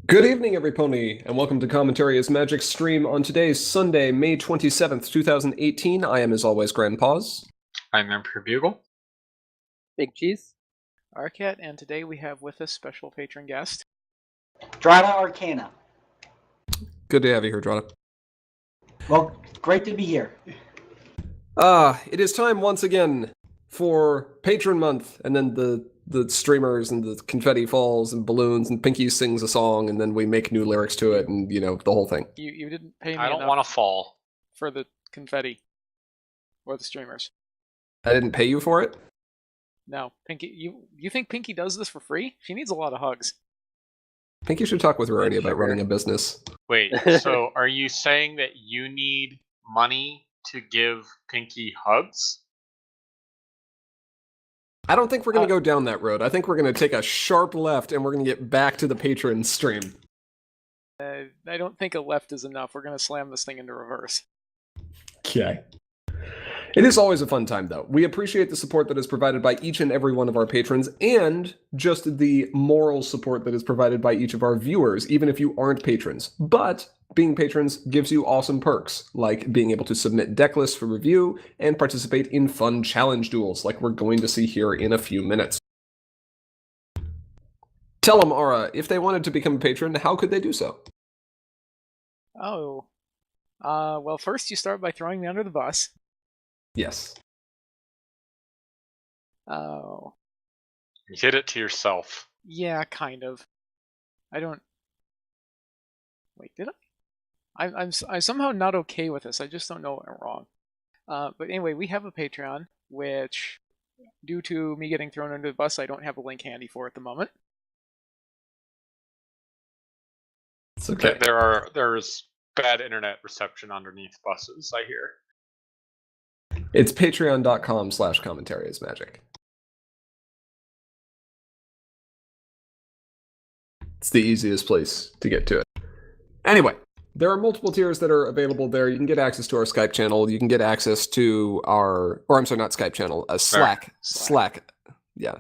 Good evening, everypony, and welcome to Commentary is Magic stream on today's Sunday, May 27th, 2018. I am, as always, Grandpaws. I'm Emperor Bugle. Big Cheese. Arcat, and today we have with us special patron guest. Drata Arcana. Good to have you here, Drata. Well, great to be here. It is time once again for Patron Month, and then the streamers and the confetti falls and balloons and Pinky sings a song and then we make new lyrics to it and, the whole thing. You didn't pay me I don't enough want to fall. for the confetti or the streamers. I didn't pay you for it? No, Pinky. You think Pinky does this for free? She needs a lot of hugs. Pinky should talk with Rarity about running a business. Wait, so are you saying that you need money to give Pinky hugs? I don't think we're going to go down that road. I think we're going to take a sharp left and we're going to get back to the patron stream. I don't think a left is enough. We're going to slam this thing into reverse. Okay. It is always a fun time, though. We appreciate the support that is provided by each and every one of our patrons, and just the moral support that is provided by each of our viewers, even if you aren't patrons. But being patrons gives you awesome perks, like being able to submit deck lists for review and participate in fun challenge duels, like we're going to see here in a few minutes. Tell them, Aura, if they wanted to become a patron, how could they do so? Oh. Well, first you start by throwing me under the bus. Yes. Oh. You hit it to yourself. Yeah, kind of. I don't... Wait, did I? I'm somehow not okay with this. I just don't know what went wrong. But anyway, we have a Patreon, which, due to me getting thrown under the bus, I don't have a link handy for at the moment. It's okay. There's bad internet reception underneath buses, I hear. It's patreon.com/commentary is magic. It's the easiest place to get to it. Anyway, there are multiple tiers that are available there. You can get access to our Skype channel. You can get access to our, or I'm sorry, not Skype channel, Slack. Yeah.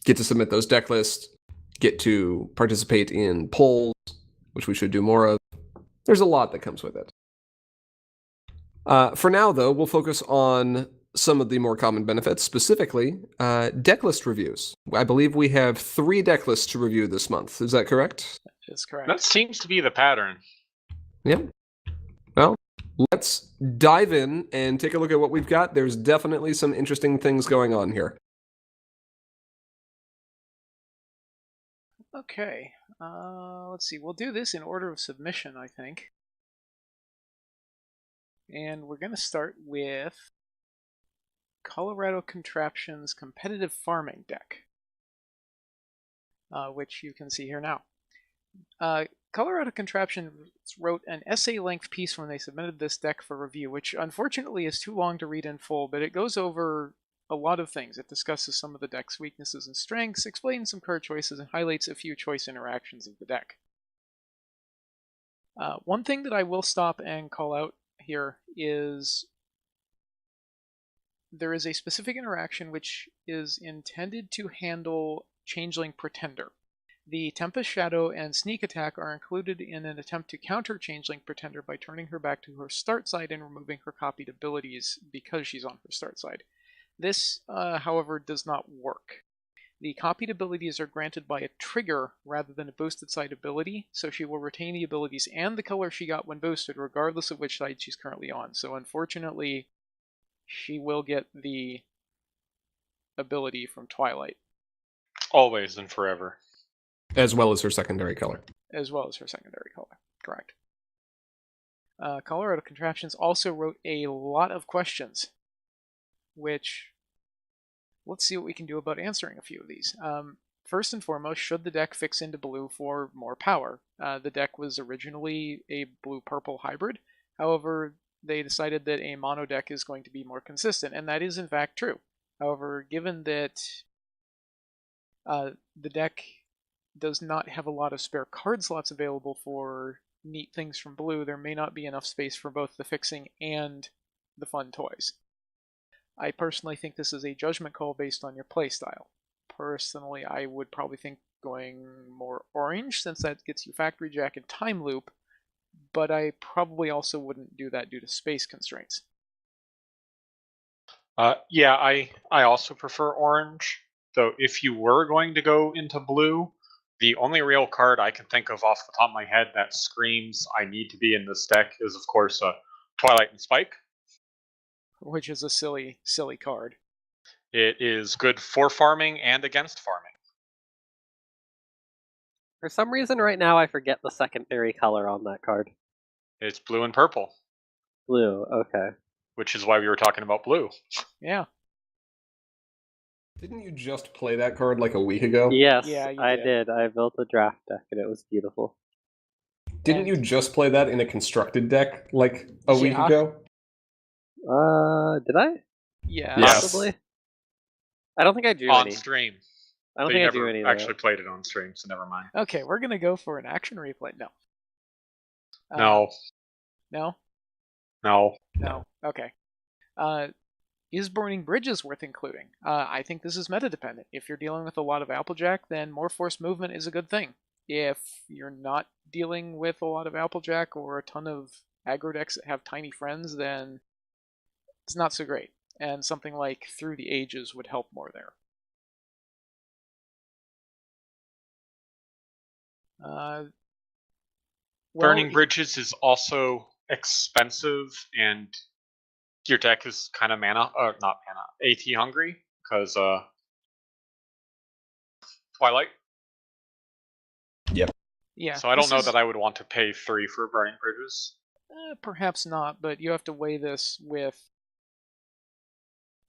Get to submit those deck lists. Get to participate in polls, which we should do more of. There's a lot that comes with it. For now, though, we'll focus on some of the more common benefits, specifically deck list reviews. I believe we have 3 deck lists to review this month. Is that correct? That is correct. That seems to be the pattern. Yeah. Well, let's dive in and take a look at what we've got. There's definitely some interesting things going on here. Okay. Let's see. We'll do this in order of submission, I think. And we're going to start with Colorado Contraptions Competitive Farming Deck, which you can see here now. Colorado Contraptions wrote an essay-length piece when they submitted this deck for review, which unfortunately is too long to read in full, but it goes over a lot of things. It discusses some of the deck's weaknesses and strengths, explains some card choices, and highlights a few choice interactions of the deck. One thing that I will stop and call out here is there is a specific interaction which is intended to handle Changeling Pretender. The Tempest Shadow and Sneak Attack are included in an attempt to counter Changeling Pretender by turning her back to her start side and removing her copied abilities because she's on her start side. This, however, does not work. The copied abilities are granted by a trigger rather than a boosted side ability, so she will retain the abilities and the color she got when boosted, regardless of which side she's currently on. So unfortunately, she will get the ability from Twilight. Always and forever. As well as her secondary color. As well as her secondary color, correct. Colorado Contraptions also wrote a lot of questions, which... let's see what we can do about answering a few of these. First and foremost, should the deck fix into blue for more power? The deck was originally a blue-purple hybrid. However, they decided that a mono deck is going to be more consistent, and that is in fact true. However, given that the deck does not have a lot of spare card slots available for neat things from blue, there may not be enough space for both the fixing and the fun toys. I personally think this is a judgment call based on your playstyle. Personally, I would probably think going more orange, since that gets you Factory Jack and Time Loop, but I probably also wouldn't do that due to space constraints. Yeah, I also prefer orange. Though if you were going to go into blue, the only real card I can think of off the top of my head that screams I need to be in this deck is, of course, Twilight and Spike. Which is a silly, silly card. It is good for farming and against farming. For some reason right now I forget the secondary color on that card. It's blue and purple, Blue, okay. which is why we were talking about blue. Yeah. Didn't you just play that card like a week ago? Yes, Yeah, you I did. did. I built a draft deck and it was beautiful. Didn't you just play that in a constructed deck like a week Yeah. ago? Did I? Yeah. Yes. Possibly. I don't think I drew On any. stream. I don't They think I never drew any. actually played it on stream, so never mind. Okay, we're gonna go for an action replay. No. No. No? No. No. Okay. Is burning bridges worth including? I think this is meta dependent. If you're dealing with a lot of Applejack, then more forced movement is a good thing. If you're not dealing with a lot of Applejack or a ton of aggro decks that have tiny friends, then it's not so great. And something like Through the Ages would help more there. Burning Bridges is also expensive, and your deck is kind of not mana, AT hungry, because Twilight. Yep. Yeah. So I don't know that I would want to pay 3 for Burning Bridges. Perhaps not, but you have to weigh this with...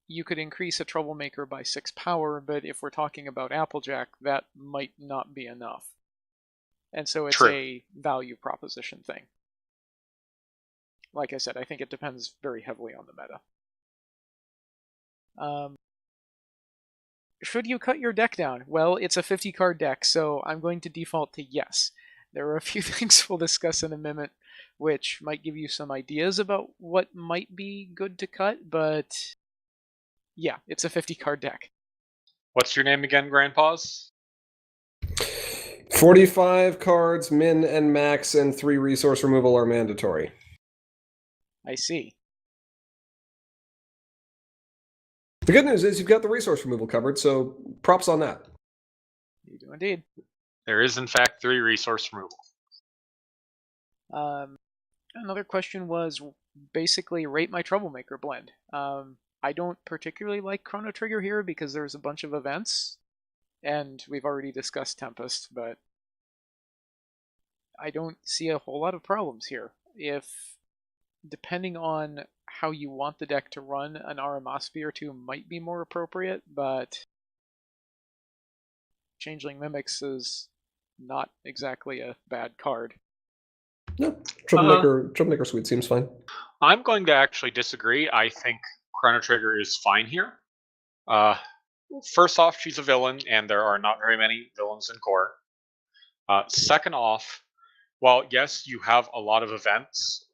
You could increase a Troublemaker by 6 power, but if we're talking about Applejack, that might not be enough. And so it's a value proposition thing. Like I said, I think it depends very heavily on the meta. Should you cut your deck down? Well, it's a 50-card deck, so I'm going to default to yes. There are a few things we'll discuss in a minute, which might give you some ideas about what might be good to cut, but yeah, it's a 50-card deck. What's your name again, Grandpa's? 45 cards, min and max, and 3 resource removal are mandatory. I see. The good news is you've got the resource removal covered, so props on that. You do indeed. There is, in fact, 3 resource removal. Another question was basically rate my Troublemaker blend. I don't particularly like Chrono Trigger here because there's a bunch of events, and we've already discussed Tempest, but I don't see a whole lot of problems here. Depending on how you want the deck to run, an Aramospi or 2 might be more appropriate, but Changeling Mimics is not exactly a bad card. No, Troublemaker Suite seems fine. I'm going to actually disagree. I think Chrono Trigger is fine here. First off, she's a villain, and there are not very many villains in core. Second off, while yes, you have a lot of events,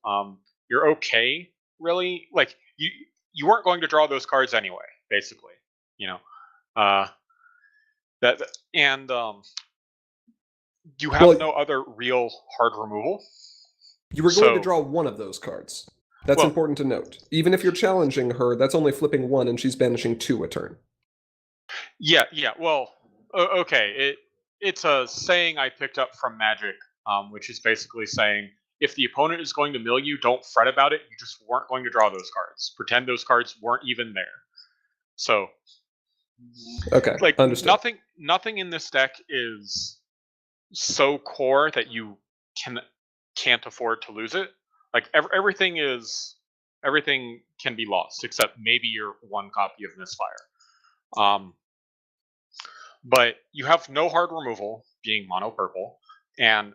you're okay, really. Like you weren't going to draw those cards anyway, basically. You know, you have no other real hard removal. You were going to draw one of those cards. That's important to note. Even if you're challenging her, that's only flipping 1, and she's banishing 2 a turn. Yeah. Well, okay. It's a saying I picked up from Magic, which is basically saying if the opponent is going to mill you, don't fret about it. You just weren't going to draw those cards. Pretend those cards weren't even there. So, okay, like understood. nothing in this deck is so core that you can't afford to lose it. Like everything can be lost except maybe your 1 copy of Misfire. But you have no hard removal, being mono purple, and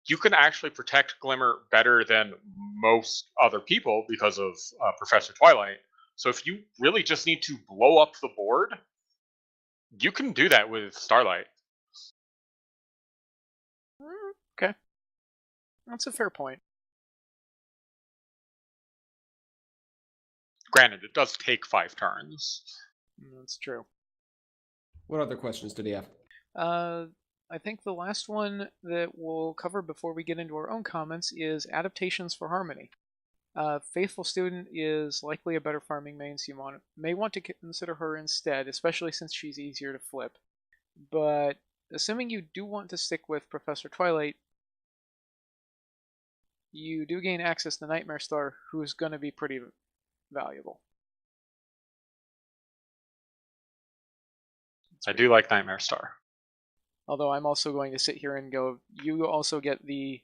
you can actually protect Glimmer better than most other people because of Professor Twilight. So if you really just need to blow up the board, you can do that with Starlight. Okay. That's a fair point. Granted, it does take 5 turns. That's true. What other questions did he have? I think the last one that we'll cover before we get into our own comments is adaptations for Harmony. Faithful Student is likely a better farming main, so you may want to consider her instead, especially since she's easier to flip. But assuming you do want to stick with Professor Twilight, you do gain access to Nightmare Star, who's going to be pretty valuable. I do like Nightmare Star. Although I'm also going to sit here and go, you also get the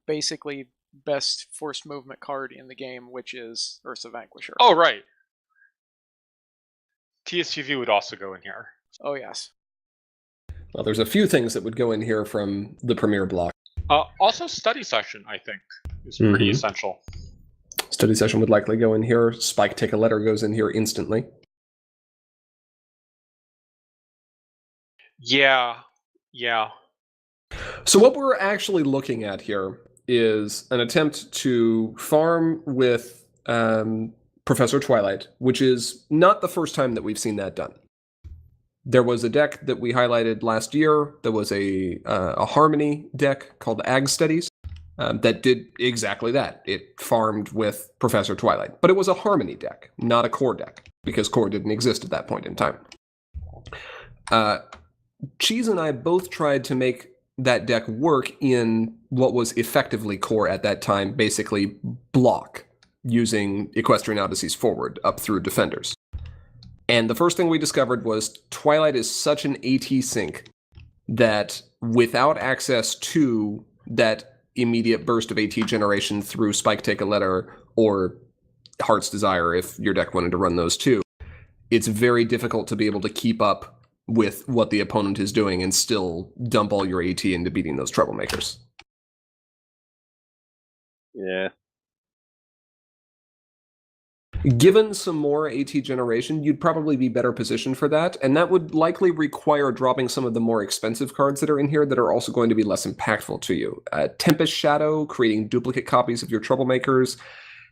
basically best forced movement card in the game, which is Ursa Vanquisher. Oh, right. TSUV would also go in here. Oh, yes. Well, there's a few things that would go in here from the Premier block. Also, Study Session, I think, is pretty essential. Study Session would likely go in here. Spike Take a Letter goes in here instantly. Yeah. So what we're actually looking at here is an attempt to farm with Professor Twilight, which is not the first time that we've seen that done. There was a deck that we highlighted last year. There was a Harmony deck called Ag Studies that did exactly that. It farmed with Professor Twilight, but it was a Harmony deck, not a Core deck, because Core didn't exist at that point in time. Cheese and I both tried to make that deck work in what was effectively Core at that time, basically block, using Equestrian Odyssey's forward up through Defenders. And the first thing we discovered was Twilight is such an AT sink that without access to that immediate burst of AT generation through Spike Take a Letter or Heart's Desire, if your deck wanted to run those too, it's very difficult to be able to keep up with what the opponent is doing and still dump all your AT into beating those troublemakers. Yeah. Given some more AT generation, you'd probably be better positioned for that, and that would likely require dropping some of the more expensive cards that are in here that are also going to be less impactful to you. Tempest Shadow, creating duplicate copies of your troublemakers,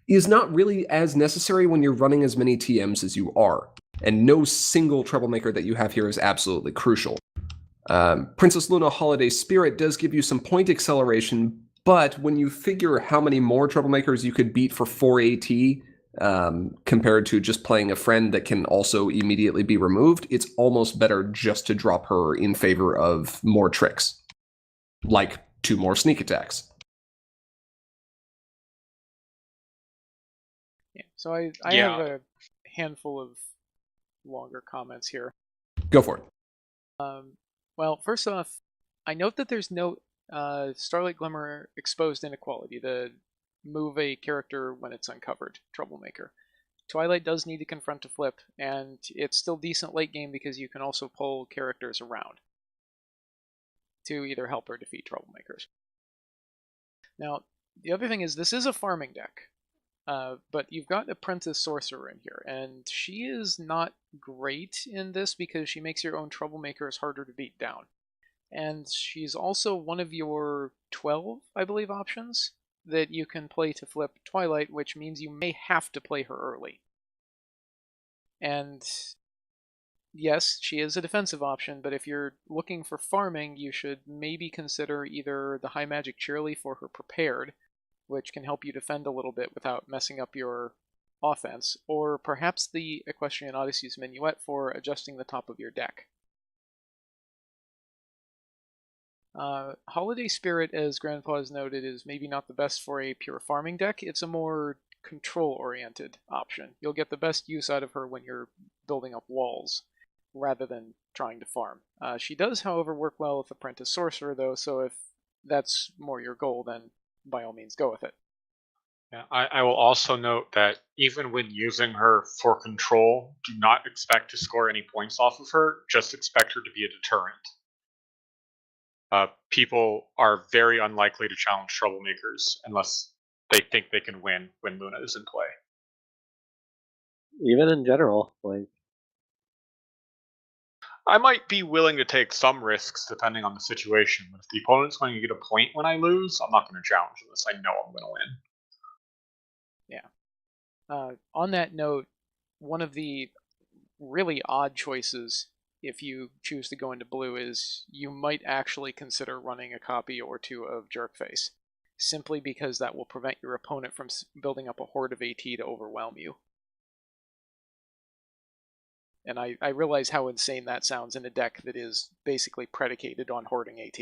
is not really as necessary when you're running as many TMs as you are, and no single troublemaker that you have here is absolutely crucial. Princess Luna Holiday Spirit does give you some point acceleration, but when you figure how many more troublemakers you could beat for 4 AT, compared to just playing a friend that can also immediately be removed, it's almost better just to drop her in favor of more tricks, like 2 more sneak attacks. Yeah, so I have a handful of longer comments here. Go for it. Well, first off, I note that there's no Starlight Glimmer exposed inequality, the move a character when it's uncovered troublemaker. Twilight does need to confront a flip, and it's still decent late game because you can also pull characters around to either help or defeat troublemakers. Now, the other thing is this is a farming deck, but you've got Apprentice Sorcerer in here, and she is not great in this because she makes your own troublemakers harder to beat down. And she's also one of your 12, I believe, options that you can play to flip Twilight, which means you may have to play her early. And yes, she is a defensive option, but if you're looking for farming, you should maybe consider either the High Magic Cheerleaf or her Prepared, which can help you defend a little bit without messing up your offense, or perhaps the Equestrian Odyssey's Minuet for adjusting the top of your deck. Holiday Spirit, as Grandpa has noted, is maybe not the best for a pure farming deck. It's a more control-oriented option. You'll get the best use out of her when you're building up walls, rather than trying to farm. She does, however, work well with Apprentice Sorcerer, though, so if that's more your goal, then by all means go with it. Yeah, I will also note that even when using her for control, do not expect to score any points off of her, just expect her to be a deterrent. People are very unlikely to challenge troublemakers unless they think they can win when Luna is in play. Even in general, like, I might be willing to take some risks depending on the situation, but if the opponent's going to get a point when I lose, I'm not going to challenge unless I know I'm going to win. On that note, one of the really odd choices if you choose to go into blue, is you might actually consider running a copy or two of Jerkface, simply because that will prevent your opponent from building up a horde of AT to overwhelm you. And I realize how insane that sounds in a deck that is basically predicated on hoarding AT.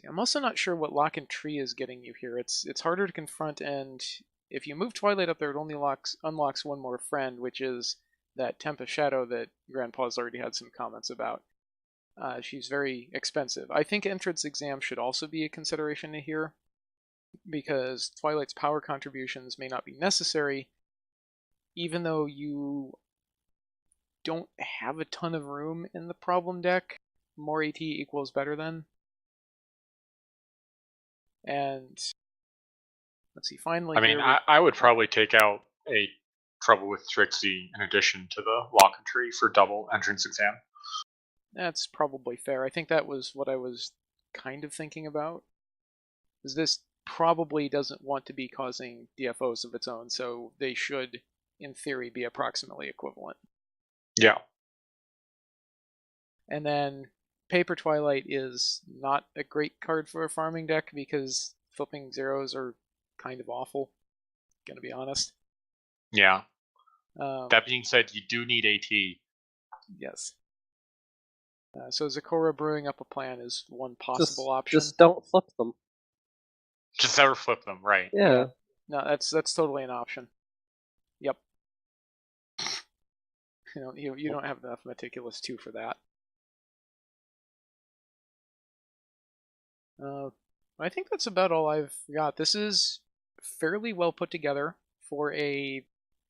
I'm also not sure what Lock and Tree is getting you here. It's harder to confront, and if you move Twilight up there, it only unlocks one more friend, which is that Tempest Shadow that Grandpa's already had some comments about. She's very expensive. I think Entrance Exam should also be a consideration here, because Twilight's power contributions may not be necessary, even though you don't have a ton of room in the problem deck. More AT equals better then. And let's see, finally I mean, I would probably take out a Trouble with Trixie in addition to the Lock and Tree for double Entrance Exam. That's probably fair. I think that was what I was kind of thinking about. Is this probably doesn't want to be causing DFOs of its own, so they should, in theory, be approximately equivalent. Yeah. And then Paper Twilight is not a great card for a farming deck because flipping zeros are kind of awful, gonna be honest. Yeah. That being said, you do need AT. Yes. So Zecora brewing up a plan is one possible option. Just don't flip them. Just never flip them, right? Yeah. No, that's totally an option. Yep. You don't have enough Meticulous 2 for that. I think that's about all I've got. This is fairly well put together for a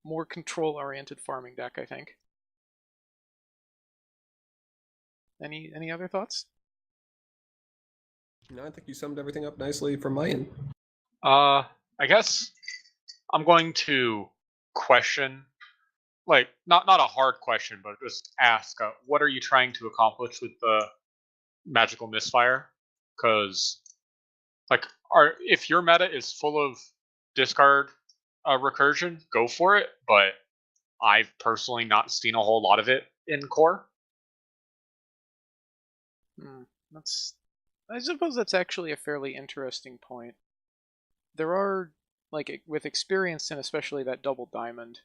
more control-oriented farming deck, I think. Any other thoughts? No, I think you summed everything up nicely from my end. I guess I'm going to question, like, not a hard question, but just ask, what are you trying to accomplish with the Magical Misfire? Because, like, if your meta is full of discard recursion, go for it, but I've personally not seen a whole lot of it in core. I suppose that's actually a fairly interesting point. There are, like, with experience and especially that double diamond,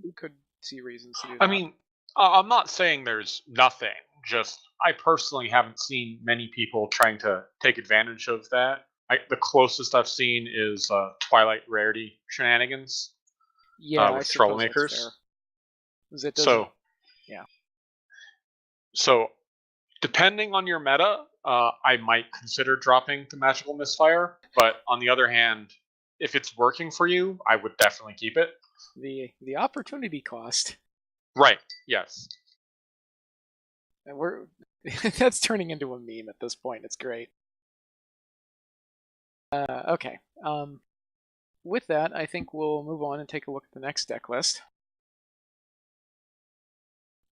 you could see reasons to do that. I mean, I'm not saying there's nothing, just I personally haven't seen many people trying to take advantage of that. The closest I've seen is Twilight Rarity shenanigans yeah, with I suppose Troublemakers. that's fair. 'Cause it doesn't, yeah. So, depending on your meta, I might consider dropping the Magical Misfire, but on the other hand, if it's working for you, I would definitely keep it. The opportunity cost. Right, yes. And that's turning into a meme at this point. It's great. Okay. With that, I think we'll move on and take a look at the next deck list.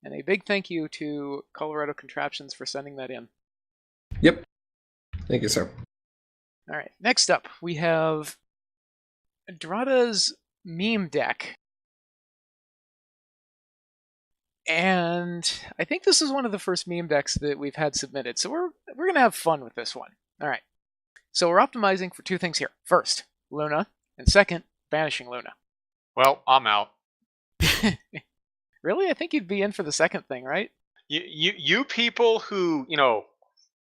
And a big thank you to Colorado Contraptions for sending that in. Yep. Thank you, sir. All right. Next up, we have Drada's meme deck. And I think this is one of the first meme decks that we've had submitted. So we're going to have fun with this one. All right. So we're optimizing for two things here. First, Luna. And second, banishing Luna. Well, I'm out. Really? I think you'd be in for the second thing, right? You people who,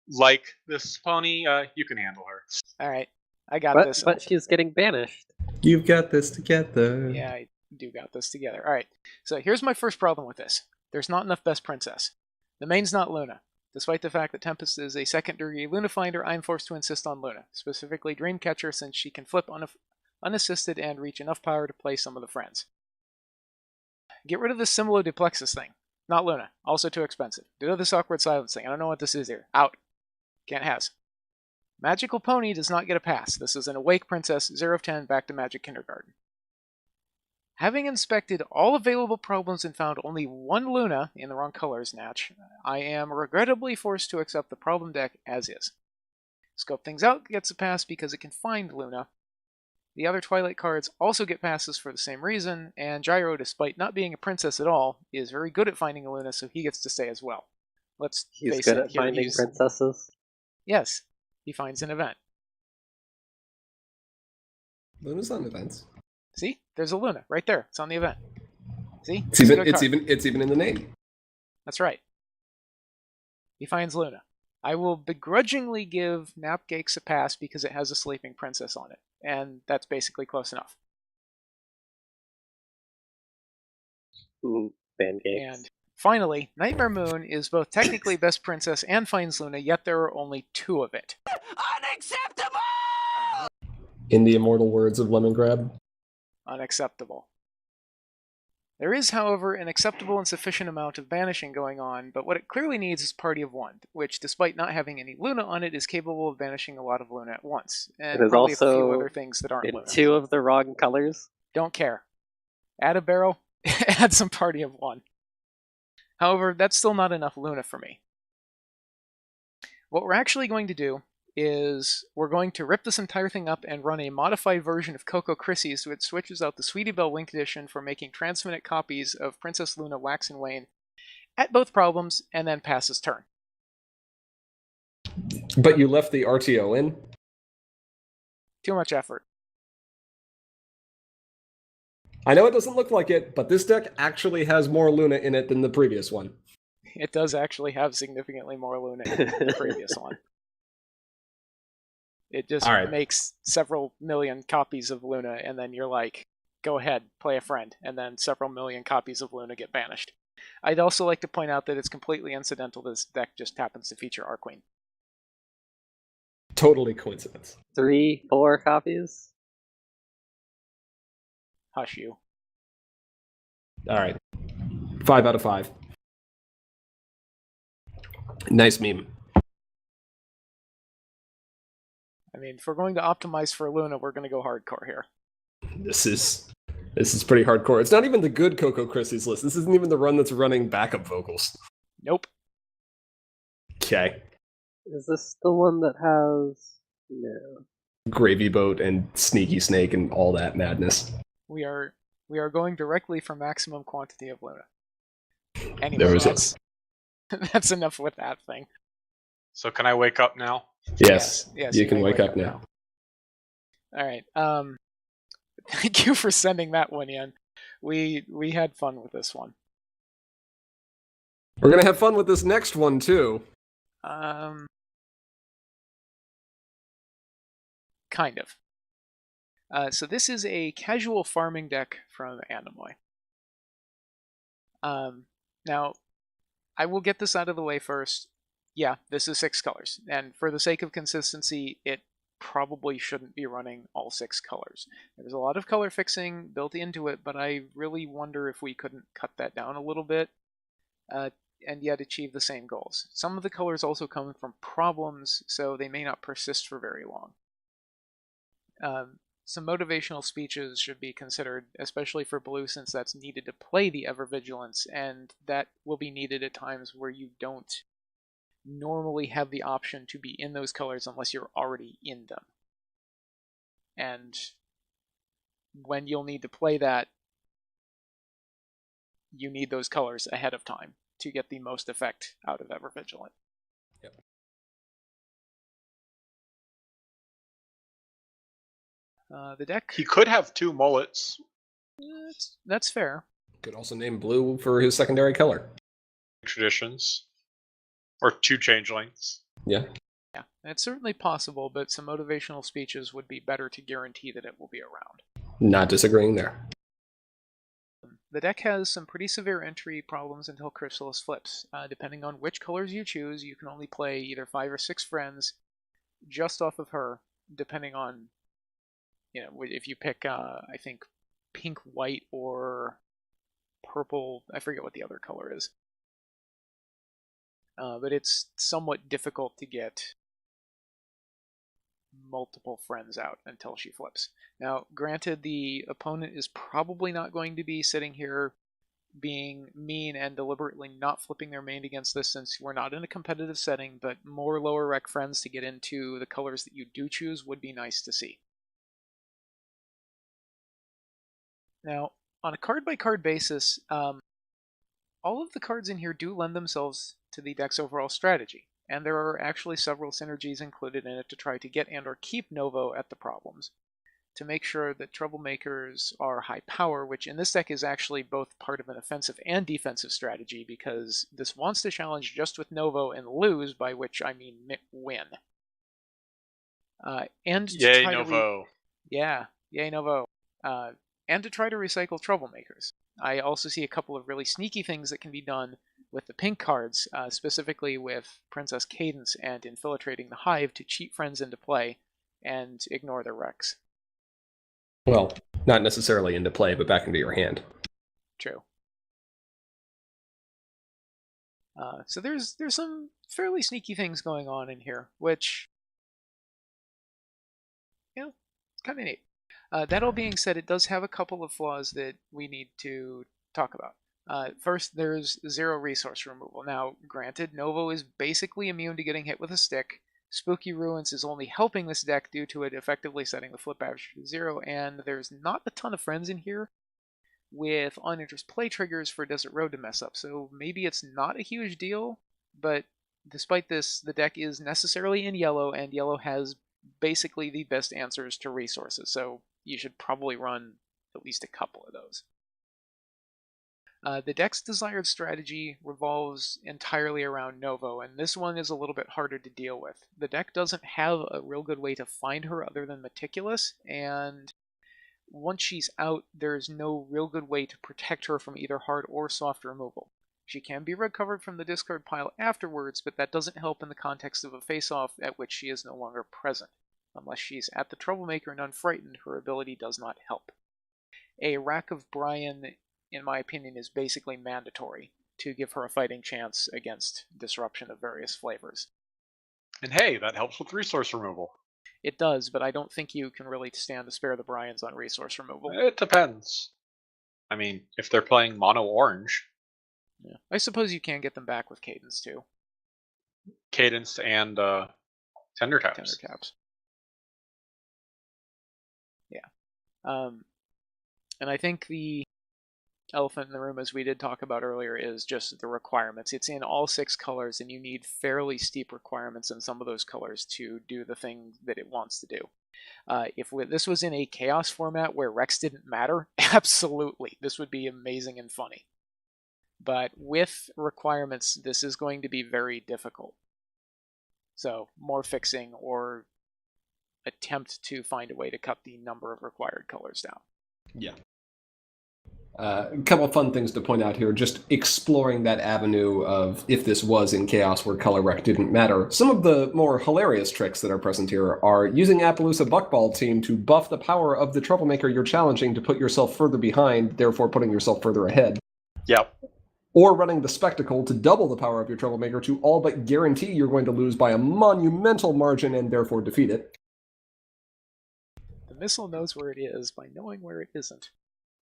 like this pony, you can handle her. All right. I got this. But she's getting banished. You've got this together. Yeah, I do got this together. All right. So here's my first problem with this. There's not enough Best Princess. The main's not Luna. Despite the fact that Tempest is a second-degree Luna Finder, I'm forced to insist on Luna, specifically Dreamcatcher, since she can flip unassisted and reach enough power to play some of the friends. Get rid of this Similoduplexus thing. Not Luna. Also too expensive. Do this awkward silence thing. I don't know what this is here. Out. Can't has. Magical Pony does not get a pass. This is an Awake Princess, 0 of 10, back to Magic Kindergarten. Having inspected all available problems and found only one Luna, in the wrong colors, Natch, I am regrettably forced to accept the problem deck as is. Scope Things Out gets a pass because it can find Luna. The other Twilight cards also get passes for the same reason, and Gyro, despite not being a princess at all, is very good at finding a Luna, so he gets to stay as well. Let's He's face good it, at here finding he's... princesses. Yes, he finds an event. Luna's on events. See? There's a Luna, right there. It's on the event. See? It's even in the name. That's right. He finds Luna. I will begrudgingly give Napgakes a pass because it has a sleeping princess on it, and that's basically close enough. Ooh, pancakes. And finally, Nightmare Moon is both technically best princess and finds Luna, yet there are only 2 of it. Unacceptable! In the immortal words of Lemongrab. Unacceptable. There is, however, an acceptable and sufficient amount of banishing going on, but what it clearly needs is Party of One, which, despite not having any Luna on it, is capable of banishing a lot of Luna at once, and It is probably a few also other things that aren't In Luna. 2 of the wrong colors. Don't care. Add a barrel, add some Party of One. However, that's still not enough Luna for me. What we're actually going to do is we're going to rip this entire thing up and run a modified version of Coco Chrissy's, which switches out the Sweetie Belle Winked Edition for making transmitted copies of Princess Luna Wax and Wane at both problems, and then passes turn. But you left the RTO in? Too much effort. I know it doesn't look like it, but this deck actually has more Luna in it than the previous one. It does actually have significantly more Luna than the previous one. It just makes several million copies of Luna, and then you're like, go ahead, play a friend, and then several million copies of Luna get banished. I'd also like to point out that it's completely incidental this deck just happens to feature Arqueen. Totally coincidence. 3, 4 copies? Hush you. Alright. 5 out of 5. Nice meme. I mean, if we're going to optimize for Luna, we're going to go hardcore here. This is pretty hardcore. It's not even the good Coco Chrissy's list. This isn't even the run that's running backup vocals. Nope. Okay. Is this the one that has... No. Gravy Boat and Sneaky Snake and all that madness. We are going directly for maximum quantity of Luna. Anyway, There was that's enough with that thing. So can I wake up now? Yes. Yes, You can may wake up now. Alright, thank you for sending that one in. We had fun with this one. We're gonna have fun with this next one too. Kind of. So this is a casual farming deck from Anemoy. Now, I will get this out of the way first. Yeah, this is 6 colors, and for the sake of consistency, it probably shouldn't be running all 6 colors. There's a lot of color fixing built into it, but I really wonder if we couldn't cut that down a little bit, and yet achieve the same goals. Some of the colors also come from problems, so they may not persist for very long. Some motivational speeches should be considered, especially for blue, since that's needed to play the Ever-Vigilance, and that will be needed at times where you don't normally have the option to be in those colors unless you're already in them. And when you'll need to play that, you need those colors ahead of time to get the most effect out of Ever-Vigilant. Yep. The deck... He could have 2 mullets. That's fair. Could also name blue for his secondary color. Traditions. Or 2 changelings. Yeah. Yeah, it's certainly possible, but some motivational speeches would be better to guarantee that it will be around. Not disagreeing there. The deck has some pretty severe entry problems until Chrysalis flips. Depending on which colors you choose, you can only play either 5 or 6 friends just off of her, depending on, if you pick, I think, pink, white, or purple. I forget what the other color is. But it's somewhat difficult to get multiple friends out until she flips. Now, granted, the opponent is probably not going to be sitting here being mean and deliberately not flipping their main against this, since we're not in a competitive setting, but more lower rec friends to get into the colors that you do choose would be nice to see. Now, on a card-by-card basis, all of the cards in here do lend themselves to the deck's overall strategy, and there are actually several synergies included in it to try to get and or keep Novo at the problems, to make sure that Troublemakers are high power, which in this deck is actually both part of an offensive and defensive strategy, because this wants to challenge just with Novo and lose, by which I mean win. And to Yay, try Novo. Yay Novo. And to try to recycle Troublemakers. I also see a couple of really sneaky things that can be done with the pink cards, specifically with Princess Cadence and Infiltrating the Hive to cheat friends into play and ignore their wrecks. Well, not necessarily into play, but back into your hand. True. So there's some fairly sneaky things going on in here, which, it's kind of neat. That all being said, it does have a couple of flaws that we need to talk about. First, there's 0 resource removal. Now, granted, Novo is basically immune to getting hit with a stick. Spooky Ruins is only helping this deck due to it effectively setting the flip average to 0, and there's not a ton of friends in here with uninterest play triggers for Desert Road to mess up, so maybe it's not a huge deal, but despite this, the deck is necessarily in yellow, and yellow has basically the best answers to resources, so you should probably run at least a couple of those. The deck's desired strategy revolves entirely around Novo, and this one is a little bit harder to deal with. The deck doesn't have a real good way to find her other than Meticulous, and once she's out, there's no real good way to protect her from either hard or soft removal. She can be recovered from the discard pile afterwards, but that doesn't help in the context of a face-off at which she is no longer present. Unless she's at the Troublemaker and unfrightened, her ability does not help. A Rack of Brian, in my opinion, is basically mandatory to give her a fighting chance against disruption of various flavors. And hey, that helps with resource removal. It does, but I don't think you can really stand to spare the Bryans on resource removal. It depends. I mean, if they're playing mono orange. Yeah. I suppose you can get them back with Cadence, too. Cadence and Tender Taps. Tender Taps. Yeah. And I think the elephant in the room, as we did talk about earlier, is just the requirements. It's in all 6 colors, and you need fairly steep requirements in some of those colors to do the thing that it wants to do. If this was in a Chaos format where Rex didn't matter, absolutely, this would be amazing and funny. But with requirements, this is going to be very difficult. So, more fixing or attempt to find a way to cut the number of required colors down. Yeah. A couple of fun things to point out here, just exploring that avenue of if this was in Chaos where color rec didn't matter. Some of the more hilarious tricks that are present here are using Appaloosa Buckball Team to buff the power of the Troublemaker you're challenging to put yourself further behind, therefore putting yourself further ahead. Yep. Or running the Spectacle to double the power of your Troublemaker to all but guarantee you're going to lose by a monumental margin and therefore defeat it. The missile knows where it is by knowing where it isn't.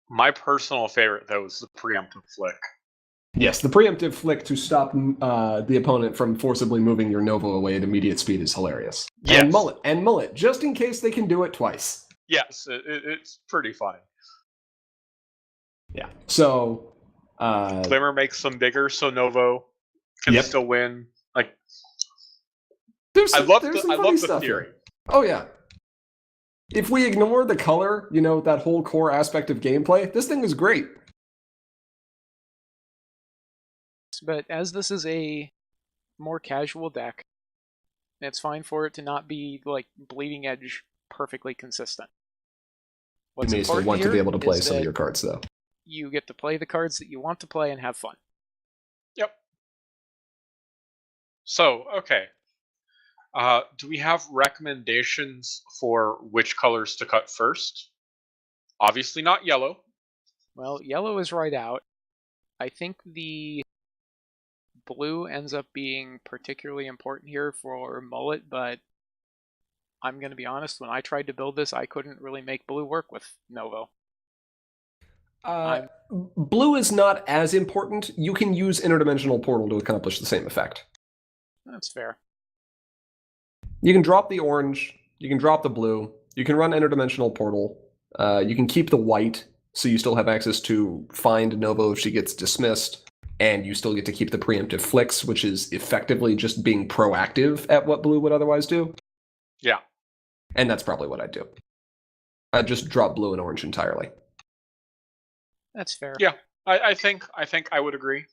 My personal favorite, though, is the preemptive flick. Yes, the preemptive flick to stop the opponent from forcibly moving your Nova away at immediate speed is hilarious. Yes. And mullet, just in case they can do it twice. Yes, it's pretty funny. Yeah. So Glimmer makes them bigger, so Novo can still win. Like, I love the theory. Here. Oh yeah. If we ignore the color, that whole core aspect of gameplay, this thing is great. But as this is a more casual deck, it's fine for it to not be, like, bleeding edge perfectly consistent. What's You may still want to be able to play some of your cards, though. You get to play the cards that you want to play and have fun. Yep. So, okay. Do we have recommendations for which colors to cut first? Obviously not yellow. Well, yellow is right out. I think the blue ends up being particularly important here for mullet, but I'm going to be honest, when I tried to build this, I couldn't really make blue work with Novo. Blue is not as important. You can use Interdimensional Portal to accomplish the same effect. That's fair. You can drop the orange, you can drop the blue, you can run Interdimensional Portal, you can keep the white, so you still have access to find Novo if she gets dismissed, and you still get to keep the preemptive flicks, which is effectively just being proactive at what blue would otherwise do. Yeah. And that's probably what I'd do. I'd just drop blue and orange entirely. That's fair. Yeah. I think I would agree.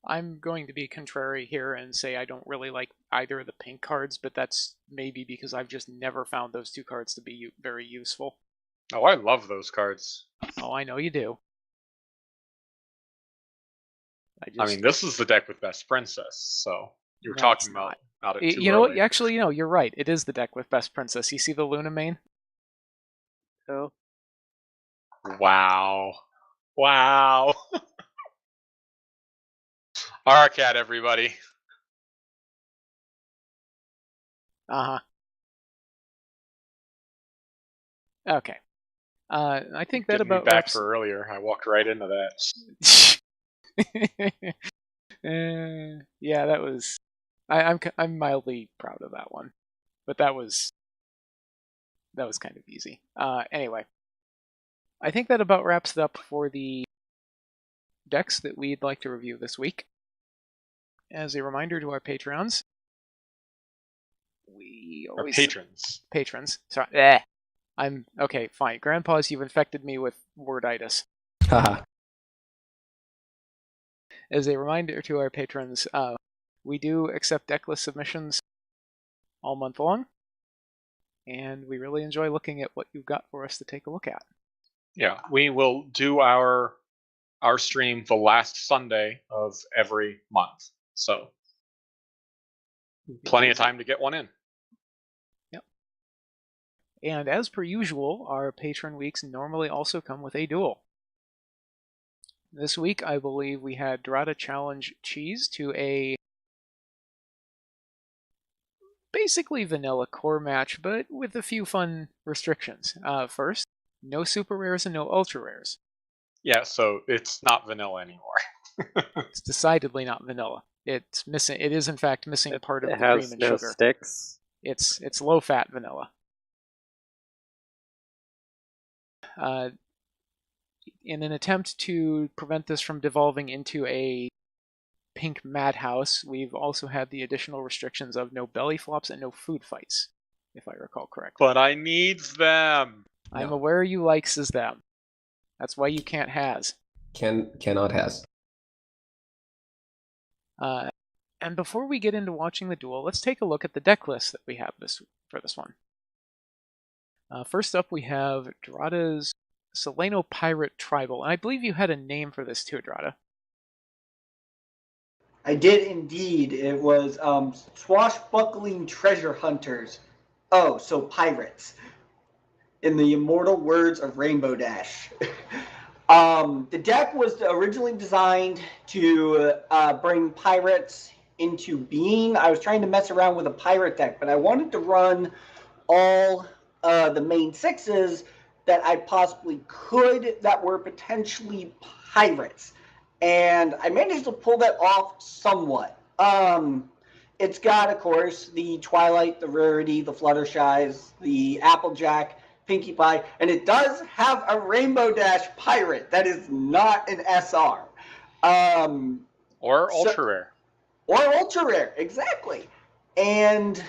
I'm going to be contrary here and say I don't really like either of the pink cards, but that's maybe because I've just never found those two cards to be very useful. Oh, I love those cards. Oh, I know you do. I mean, this is the deck with Best Princess, so you were No, talking it's not. about it too You know what? early. Actually, you're right. It is the deck with Best Princess. You see the Luna main? Oh. Wow. Wow. Arcat, everybody. Uh-huh. Okay. I think that Getting me about back wraps... for earlier. I walked right into that. Yeah, that was... I'm mildly proud of that one. But that was kind of easy. Anyway. I think that about wraps it up for the decks that we'd like to review this week. As a reminder to our Patreons, we Our always... patrons. Sorry. I'm... Okay, fine. Grandpa's, you've infected me with worditis. Haha. As a reminder to our patrons, we do accept decklist submissions all month long, and we really enjoy looking at what you've got for us to take a look at. Yeah, we will do our stream the last Sunday of every month. So plenty of time to get one in. Yep. And as per usual, our patron weeks normally also come with a duel. This week, I believe we had Dorada challenge Cheese to a basically vanilla core match, but with a few fun restrictions. First, no super rares and no ultra rares. Yeah, so it's not vanilla anymore. It's decidedly not vanilla. It's missing. It is in fact missing part of It the cream has and no sugar. sticks. It's low fat vanilla. In an attempt to prevent this from devolving into a pink madhouse, we've also had the additional restrictions of no belly flops and no food fights, if I recall correctly. But I needs them. I'm No. aware you likes is them. That's why you can't has. Cannot has. And before we get into watching the duel, let's take a look at the deck list that we have for this one. First up, we have Dorada's Solano Pirate Tribal, and I believe you had a name for this too, Dorada. I did indeed. It was Swashbuckling Treasure Hunters. Oh, so pirates. In the immortal words of Rainbow Dash. The deck was originally designed to bring pirates into being. I was trying to mess around with a pirate deck, but I wanted to run all the main sixes that I possibly could that were potentially pirates. And I managed to pull that off somewhat. It's got, of course, the Twilight, the Rarity, the Fluttershy's, the Applejack, Pinkie Pie, and it does have a Rainbow Dash pirate. That is not an SR. Or ultra rare. Or ultra rare, exactly. And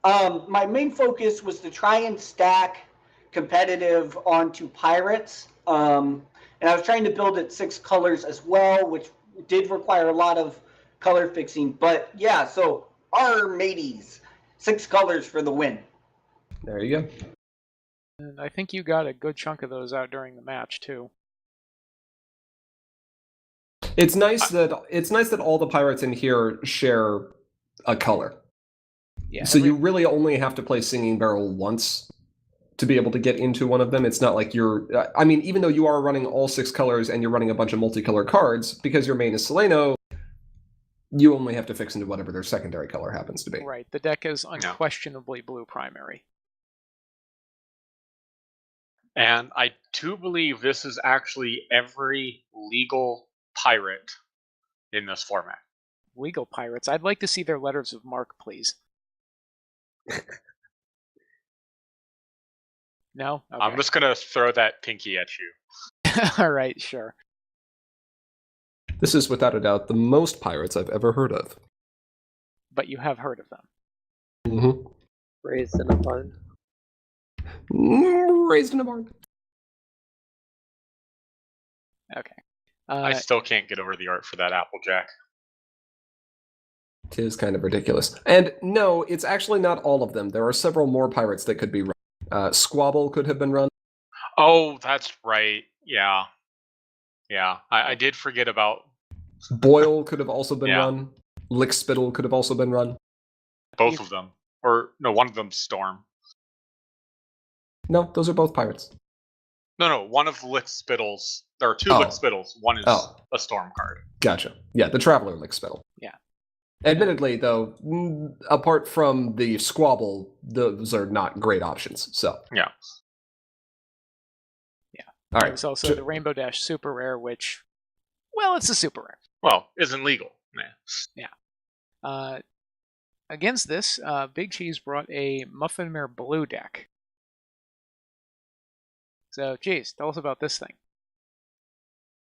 my main focus was to try and stack competitive onto pirates. And I was trying to build it 6 colors as well, which did require a lot of color fixing. But yeah, so our mateys, 6 colors for the win. There you go. And I think you got a good chunk of those out during the match too. It's nice that all the pirates in here share a color. Yeah. So you really only have to play Singing Barrel once to be able to get into one of them. It's not like you're... I mean, even though you are running all 6 colors and you're running a bunch of multicolored cards, because your main is Solano, you only have to fix into whatever their secondary color happens to be. Right. The deck is unquestionably blue primary. And I do believe this is actually every legal pirate in this format. Legal pirates. I'd like to see their letters of marque, please. No? Okay. I'm just gonna throw that pinky at you. All right, sure. This is without a doubt the most pirates I've ever heard of. But you have heard of them. Mm-hmm. Raised in a barn. Raised in a barn. Okay. I still can't get over the art for that Applejack. It is kind of ridiculous. And no, it's actually not all of them. There are several more pirates that could be run. Squabble could have been run. Oh, that's right. Yeah. Yeah. I did forget about Boil could have also been Yeah. run. Lickspittle could have also been run. both of them. Or, no, one of them's Storm. No, those are both pirates. No, one of Lickspittle's. There are two Oh. Lickspittles. One is Oh. a Storm card. Gotcha. Yeah, the Traveler Lickspittle. Yeah. Admittedly, though, apart from the Squabble, those are not great options. So. Yeah. Yeah. All right. There's also the Rainbow Dash Super Rare, which, well, it's a super rare. Well, isn't legal. Against this, Big Cheese brought a Muffin Mare Blue deck. So, Cheese, tell us about this thing.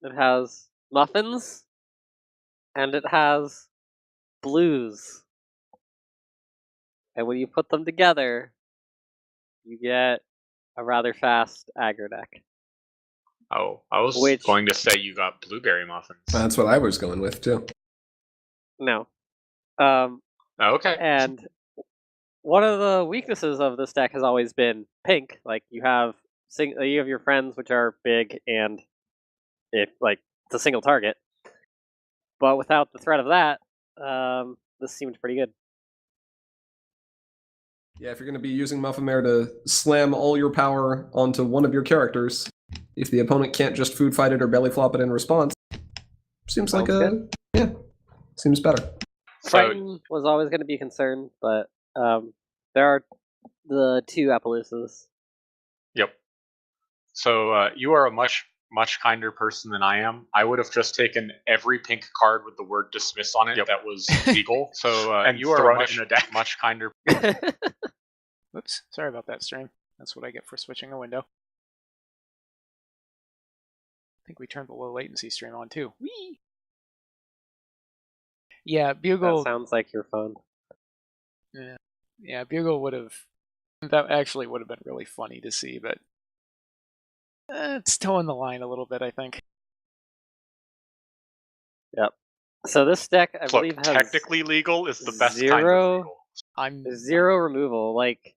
It has muffins, and it has blues. And when you put them together, you get a rather fast aggro deck. Oh, I was going to say you got blueberry muffins. That's what I was going with, too. No. Oh, okay. And one of the weaknesses of this deck has always been pink. Like, you have your friends, which are big, and it's a single target. But without the threat of that, this seemed pretty good. Yeah, if you're going to be using Muffin Mare to slam all your power onto one of your characters, if the opponent can't just food fight it or belly flop it in response, seems like seems better. Frighten was always going to be a concern, but there are the two Appaloosas. Yep. So you are a much kinder person than I am. I would have just taken every pink card with the word dismiss on it that was legal. So and you are a much kinder. Whoops, sorry about that, stream. That's what I get for switching a window. I think we turned the low latency stream on too. Whee! Yeah, Bugle. That sounds like your phone. Yeah, Bugle would have. That actually would have been really funny to see, but it's towing the line a little bit, I think. Yep. So this deck, I believe, has technically legal is the best kind of legal. Zero removal. Like,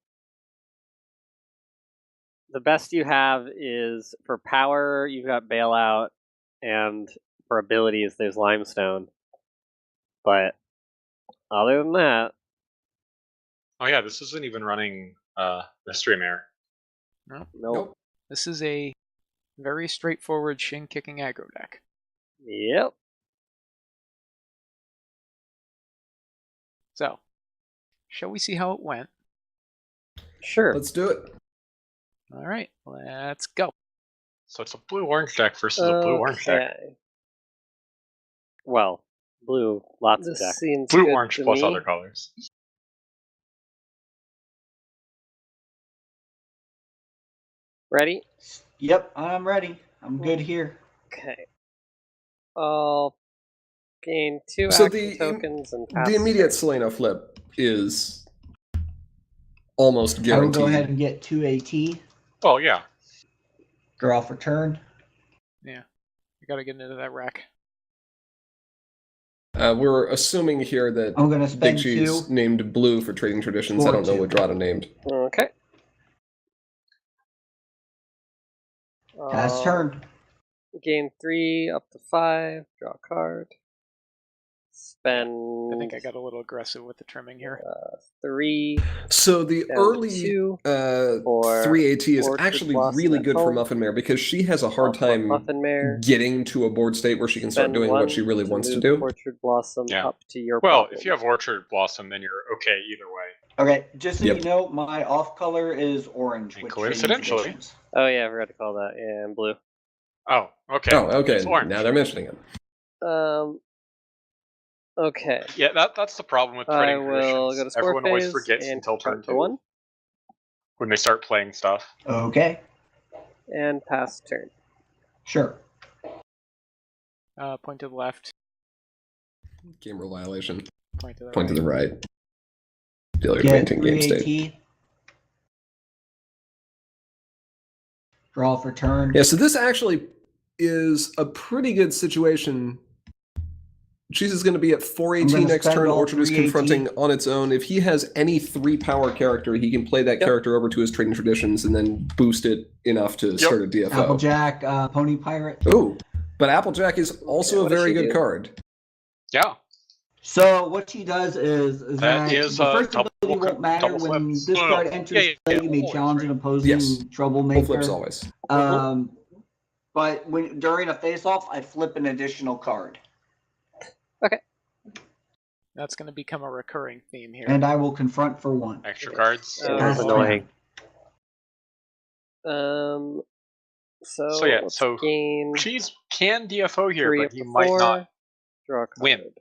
the best you have is for power, you've got Bailout, and for abilities, there's Limestone. But other than that... Oh yeah, this isn't even running Mystery Mare. Nope. This is a very straightforward shin-kicking aggro deck. Yep. So, shall we see how it went? Sure. Let's do it. All right, let's go. So it's a blue-orange deck versus a blue-orange deck. Well, blue, lots of decks. Blue-orange plus other colors. Ready? Yep, I'm ready. I'm good here. Okay. I'll gain 2 So action tokens and pass the immediate Selena flip is almost guaranteed. I will go ahead and get 2 AT. Oh yeah. Draw for turn. Yeah, I gotta get into that rack. We're assuming here that I'm gonna spend Big Cheese 2. named blue for trading traditions. I don't know what Drata named. Okay. Pass turn. Gain 3 up to 5. Draw a card. Spend. I think I got a little aggressive with the trimming here. 3. So the early 2, 3 AT is Orchard actually Blossom really at good for home. Muffin Mare because she has a hard Muffin time Mare. getting to a board state where she can start Spend doing 1 what she really wants to move do. Orchard Blossom up to your Well, problem. if you have Orchard Blossom, then you're okay either way. Okay, just so you know, my off color is orange. And with coincidentally. trading traditions. Oh yeah, I forgot to call that. Yeah, and blue. Oh, okay. Oh, okay. It's orange. Now they're mentioning it. Okay. Yeah, that's the problem with I trading will traditions. go to score Everyone always phase forgets and until turn for 2. 1. when they start playing stuff. Okay, And pass turn. sure. Point to the left. Game rule violation. Point to the Point right. to the right. Failure to Get maintain game 3 state. AT. Draw for turn. Yeah, so this actually is a pretty good situation. Cheese is going to be at 4 I'm AT gonna next spend turn. all Orchard is 3 AT. confronting on its own. If he has any 3-power character, he can play that Yep. character over to his trading traditions and then boost it enough to Yep. start a DFO. Applejack, Pony Pirate. Ooh, but Applejack is also a what does very she good do? card. Yeah. So what she does is That is the first double ability won't matter double when flips. this No, card no. enters Yeah, play. yeah, You may always, challenge right. an opposing Yes. troublemaker. Full flips always. But when during a face-off, I flip an additional card, That's going to become a recurring theme here. and I will confront for 1. Extra cards. Oh, Pass that's turn. annoying. So yeah, let's so gain Cheese can DFO here, 3 but up he to might 4, not draw a card. win.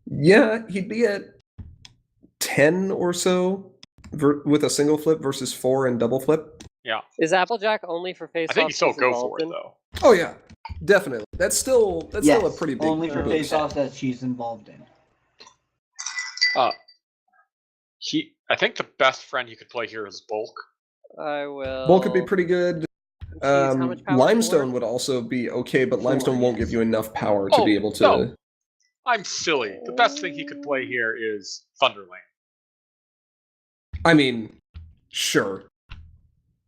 Yeah, he'd be at 10 or so with a single flip versus 4 and double flip. Yeah. Is Applejack only for face I think you still go for it though. Oh yeah, definitely. That's still a pretty big only for boost. face-offs that she's involved in. I think the best friend he could play here is Bulk. I will. Bulk could be pretty good. Jeez, how much power? Limestone 4? would also be okay, but 4, Limestone won't yes. give you enough power to Oh, be able to. no. I'm silly. The best thing he could play here is Thunderlane. I mean, sure.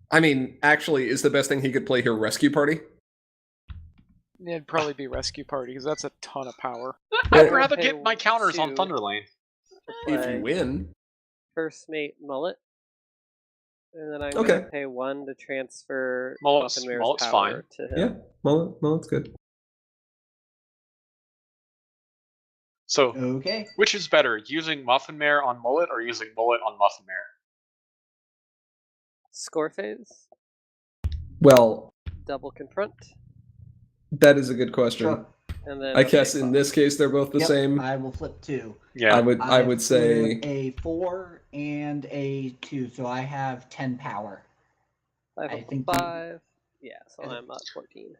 I mean, actually, is the best thing he could play here Rescue Party? It'd probably be Rescue Party, because that's a ton of power. I'd Yeah. rather Okay, get my counters on 2. Thunderlane. If you win. First mate mullet. And then I'm Okay. going to pay 1 to transfer Mullet's Muffin Mare's fine. power to him. Yeah, Mullet's good. So, Okay. which is better, using Muffin Mare on Mullet or using Mullet on Muffin Mare? Score phase. Well, Double confront. that is a good question. Sure. And then I guess in this case they're both the Yep, same. I will flip 2. Yeah. I would say flip a 4 and a 2, so I have 10 power. I think 5. Yeah, so I- I'm at 14.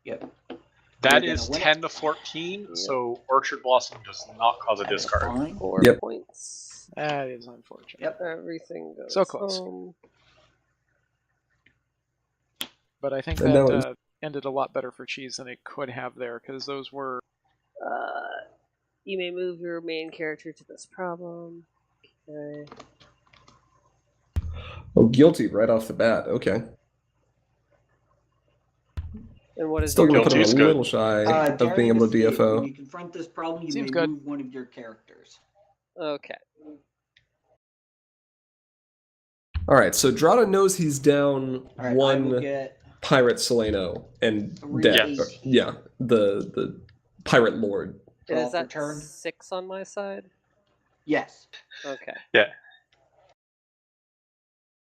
Yep. That You're is gonna win 10 to 14, so Orchard Blossom does not cause a That is discard. fine. 4 Yep. points. That is unfortunate. Yep. Everything goes So close. home. But I think And that that was- ended a lot better for Cheese than it could have there, because those were... You may move your main character to this problem. Okay. Oh, guilty right off the bat. Okay. And what is Still your going to put him Guilty's a good. little shy of being Daring able to Escape, DFO. When you confront this problem, you Seems may good. move one of your characters. Okay. All right, so Drata knows he's down All right, I will one get pirate Seleno and 3 dead. Yes. Yeah, the pirate lord. And draw is for that turn. 6 on my side? Yes. Okay. I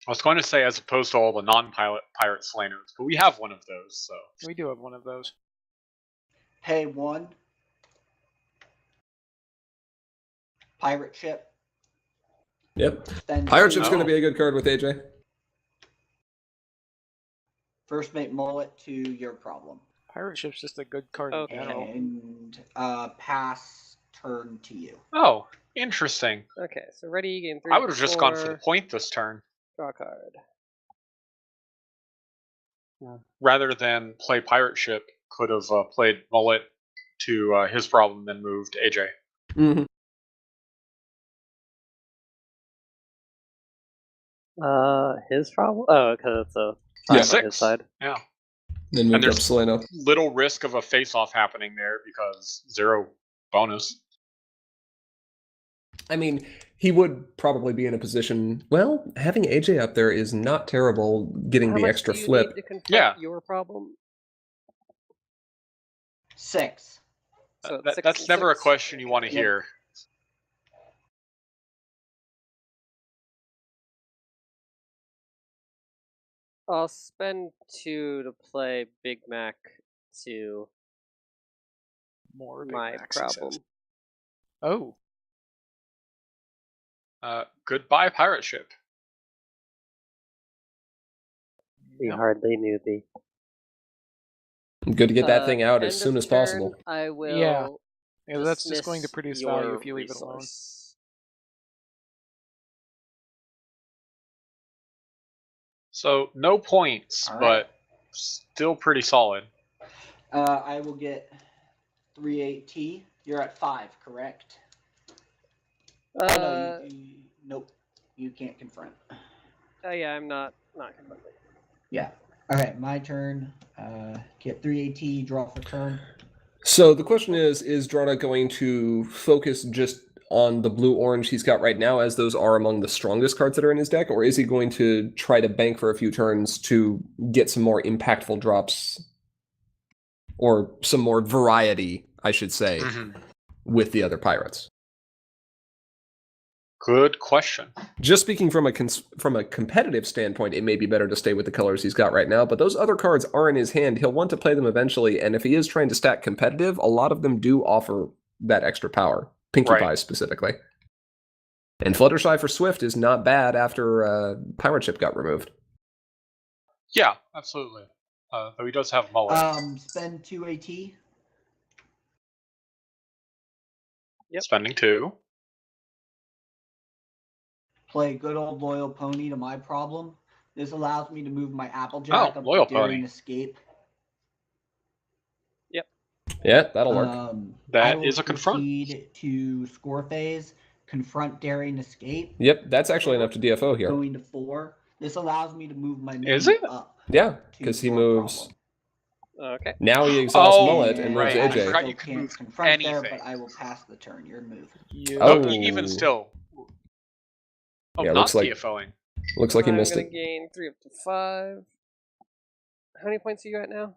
was going to say as opposed to all the non-pirate Selenos, but we have one of those, so. We do have one of those. Pay 1. Pirate ship. Yep. Spend Pirate 2. ship's going to be a good card with AJ. First mate mullet to your problem. Pirate Ship's just a good card Okay. in general. And pass turn to you. Oh, interesting. Okay, so ready, game 3. I would have just gone for the 4, point this turn, Draw a card. rather than play Pirate Ship. Could have played Mullet to his problem, then moved AJ. Mm-hmm. His problem? Oh, because it's a Yeah. 5 on his 6. side. Yeah. Then moved up there's- Seleno. Little risk of a face-off happening there because 0 bonus. I mean, he would probably be in a position. Well, having AJ up there is not terrible. Getting How the much extra do you flip. need to confront Yeah. your problem? 6. So That- 6 that's and never a 6. question you want to Yep. hear. I'll spend 2 to play Big Mac to More Big my Macs, he says. problem. Oh, Goodbye, pirate ship. We Yep. hardly knew thee. Good to get that thing out End as of soon as turn, possible. I will. Yeah, that's just going to dismiss produce your value if you leave it alone. resource. So no points, All right. but still pretty solid. I will get 3 AT. You're at 5, correct? Oh, no, nope. You can't confront. Yeah, I'm not confronting. Yeah. Okay, my turn. Get 3 AT, draw for turn. So the question is Drana going to focus just on the blue-orange he's got right now, as those are among the strongest cards that are in his deck, or is he going to try to bank for a few turns to get some more impactful drops, or some more variety, I should say, with the other pirates? Good question. Just speaking from a competitive standpoint, it may be better to stay with the colors he's got right now, but those other cards are in his hand. He'll want to play them eventually, and if he is trying to stack competitive, a lot of them do offer that extra power. Pinkie Right. Pie specifically. And Fluttershy for Swift is not bad after Pirate Ship got removed. Yeah, absolutely. Though he does have mullet. Spend 2 AT. Yep. Spending 2. Play good old Loyal Pony to my problem. This allows me to move my Applejack up Loyal to Daring Pony. Escape. Yeah, that'll work. That I is will a confront. proceed to score phase, confront Daring Escape. Yep, that's actually enough to DFO here. Going to 4. This allows me to move my main Is it? up. Yeah, because he your moves. problem. Okay. Now he exhausts Oh, Mullet and moves right. I AJ. forgot still you can can't move confront there, anything. but I will pass the turn. Your move. Yeah. Oh. Even still. Oh, Yeah, not looks like- DFOing. Looks like he I'm missed gonna it. gain 3 up to 5. How many points are you at now?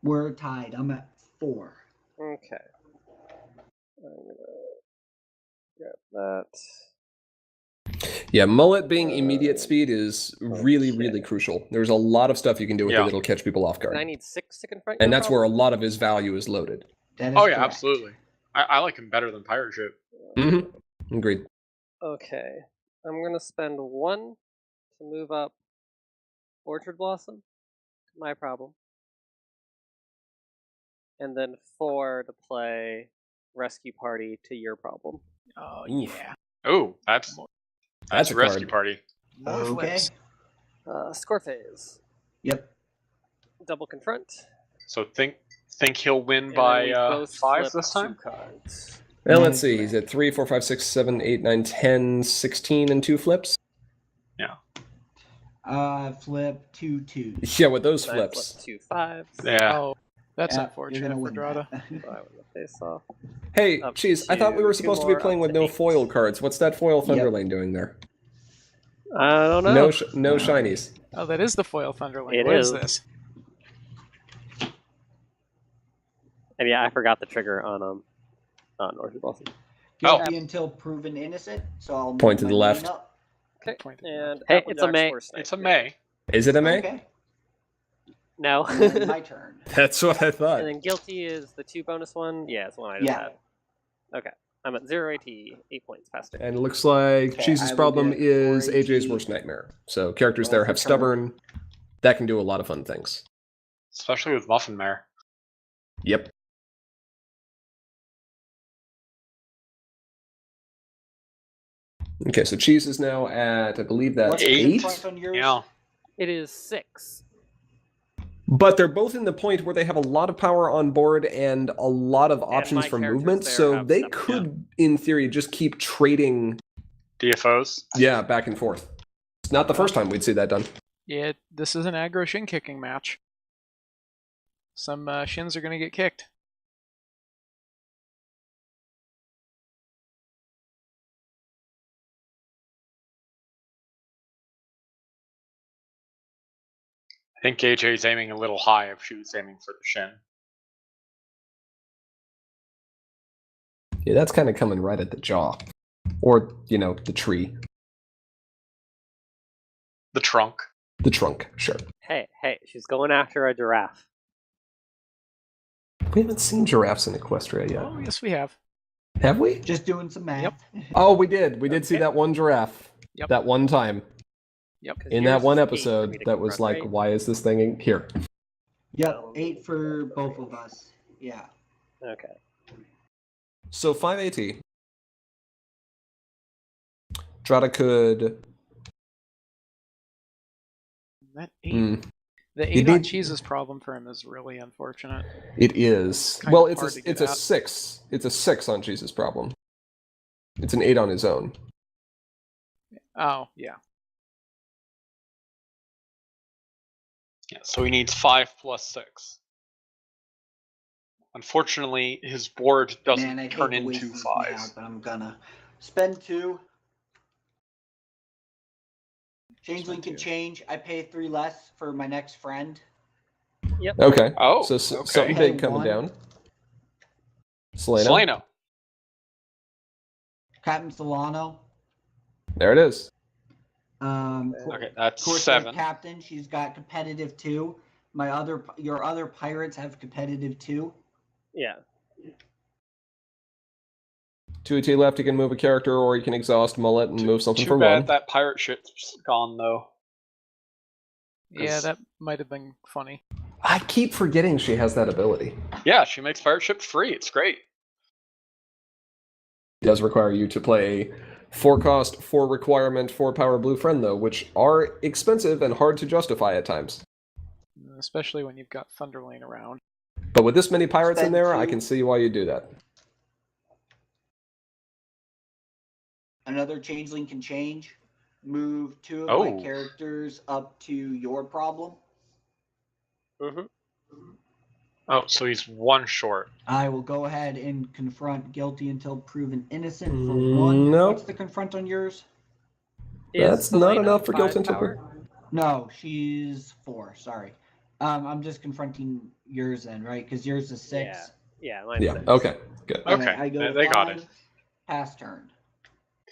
We're tied. I'm at 4. Okay. I'm gonna grab that. Yeah, Mullet being immediate speed is really, okay. really crucial. There's a lot of stuff you can do with it Yeah. that'll catch people off And I guard. need 6 to confront. And your that's where a problem? lot of his value is loaded. That is Oh, yeah, correct. absolutely. I like him better than Pirate Ship. Mm-hmm. Agreed. Okay. I'm gonna spend 1 to move up Orchard Blossom. My problem. And then 4 to play Rescue Party to your problem. Oh Oof. yeah. Oh, that's That's a Rescue card. Party. More Okay. flips. Score phase. Yep. Double confront. So think he'll win And then by we both 5 flip this 2 time? cards. Well, That let's is see. He's at 3, 4, 5, 6, 7, 8, 9, 10, 16, and 2 flips. Flip 2 2s. Yeah, with those And I flip flips. 2 5s. Yeah. Oh, that's Yep, unfortunate you're gonna for win Drada. that. So I win the face off. Hey, Up geez, I thought we were to supposed to be 2 playing more, with up to no 8. foil cards. What's that foil Yep. Thunderlane doing there? I don't know. No shinies. Oh, that is the foil Thunderling. It What is is. this? And yeah, I forgot the trigger on Orchard Blossom. Guilty until proven innocent. So I'll move Point to my the main left. up. Okay. Point And Hey, Applejack's it's a May. Force Knight. It's a May. Is it a May? Okay. No. And my turn. That's what I thought. And then Guilty is the 2 bonus one. Yeah, it's the one I just Yeah. had. Okay. I'm at 0 AT, 8 points past it. And it looks like Okay, Cheese's I will problem get is 4 AJ's AT. worst nightmare. So characters Roll there for have turn. stubborn. That can do a lot of fun things. Especially with Muffin Mare. Yep. Okay, so Cheese is now at, I believe that's What's the 8. price on yours? Yeah. It is 6. But they're both in the point where they have a lot of power on board and a lot of options my for characters movement, there so have they stubborn. could, in theory, just keep trading, DFOs. yeah, back and forth. It's not the first time we'd see that done. Yeah, this is an aggro shin kicking match. Some shins are going to get kicked. I think AJ's aiming a little high if she was aiming for the shin. Yeah, that's kind of coming right at the jaw. Or, the tree. The trunk. The trunk, sure. Hey, she's going after a giraffe. We haven't seen giraffes in Equestria yet. Oh, yes, we have. Have we? Just doing some math. Oh, we did. We did see Okay. that one giraffe. Yep. That one time. Yep. 'Cause In yours that one is 8 for episode me to that was confront, like, right? why is this thing here? Yep, 8 for both of us. Yeah. Okay. So 5 AT. Drata could. That 8. Mm, The You 8 on need- Cheese's problem for him is really unfortunate. it is. Kind Well, of it's hard to a get it's a at. 6. It's a 6 on Jesus' problem. It's an 8 on his own. Oh, yeah. Yeah, so he needs 5 plus 6. Unfortunately, his board doesn't Man, I hate turn to waste into these 5s. now, but I'm gonna spend 2. Changeling can change. I pay 3 less for my next friend. Okay. Oh, So okay. something big Okay, coming 1. down. Selena. Selena. Captain Solano. There it is. Okay, that's Corsair 7. Captain. She's got competitive 2. Your other pirates have competitive 2. Yeah. 2 AT left. You can move a character, or you can exhaust mullet and move something Too for bad 1. that pirate ship's gone, though. Yeah, 'Cause- that might have been funny. I keep forgetting she has that ability. Yeah, she makes pirate ships free. It's great. It does require you to play 4 cost, 4 requirement, 4 power blue friend, though, which are expensive and hard to justify at times. Especially when you've got Thunderlane around. But with this many pirates in Spend there, I 2. can see why you do that. Another changeling can change. Move 2 of Oh. my characters up to your problem. Mm-hmm. Oh, so he's 1 short. I will go ahead and confront guilty until proven innocent for 1. Nope. What's the confront on yours? That's not enough for guilt until No, she's 4. Sorry. I'm just confronting yours then, right? Because yours is 6. Yeah, mine's Yeah. 6. Okay. Good. Okay, I go to they got 5, it. Pass turn.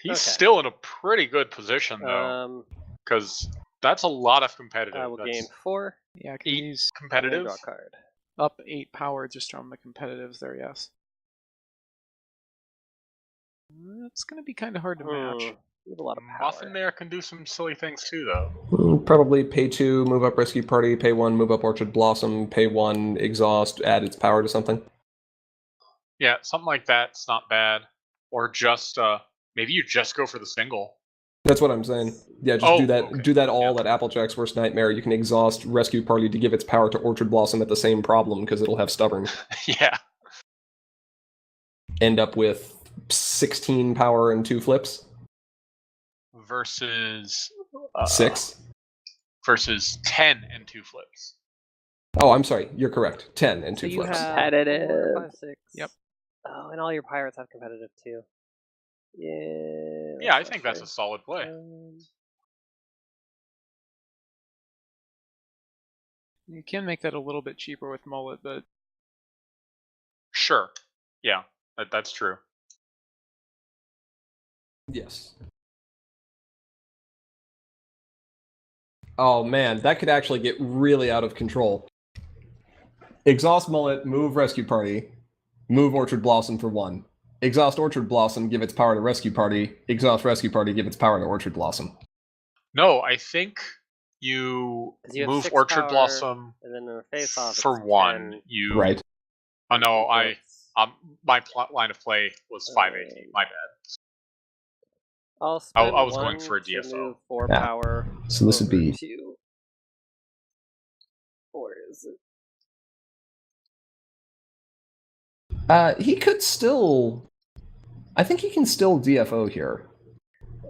He's Okay. still in a pretty good position, though, because that's a lot of competitive. I will That's gain 4. Yeah, because 8 he's And competitive. draw a card. up 8 power just from the competitives there, yes. It's going to be kind of hard to match. You have a lot of power. Muffin there can do some silly things, too, though. Probably pay 2, move up Rescue Party, pay 1, move up Orchard Blossom, pay 1, exhaust, add its power to something. Yeah, something like that's not bad. Or just, maybe you just go for the single. That's what I'm saying. Yeah, just Oh, do that. okay. Do that all Yeah. at Applejack's Worst Nightmare. You can exhaust Rescue Party to give its power to Orchard Blossom at the same problem because it'll have Stubborn. Yeah. End up with 16 power and 2 flips. Versus 6. Versus 10 and 2 flips. Oh, I'm sorry. You're correct. 10 and 2 So you flips. have- Competitive. 4, 5, 6. Yep. Oh, and all your pirates have competitive too. Yeah. Yeah, I think that's a solid play. You can make that a little bit cheaper with Mullet, but Sure. Yeah, that's true. Yes. Oh man, that could actually get really out of control. Exhaust Mullet, move Rescue Party, move Orchard Blossom for 1. Exhaust Orchard Blossom, give its power to Rescue Party. Exhaust Rescue Party, give its power to Orchard Blossom. No, I think you, 'Cause you have move 6 Orchard power, Blossom and then in a face off for 1. You Right. Oh no, my line of play was 518. My bad. I'll I spend was going 1 for a to DSO. move 4 Yeah. power. So this would over be 2. Or is it? he could still. I think he can still DFO here.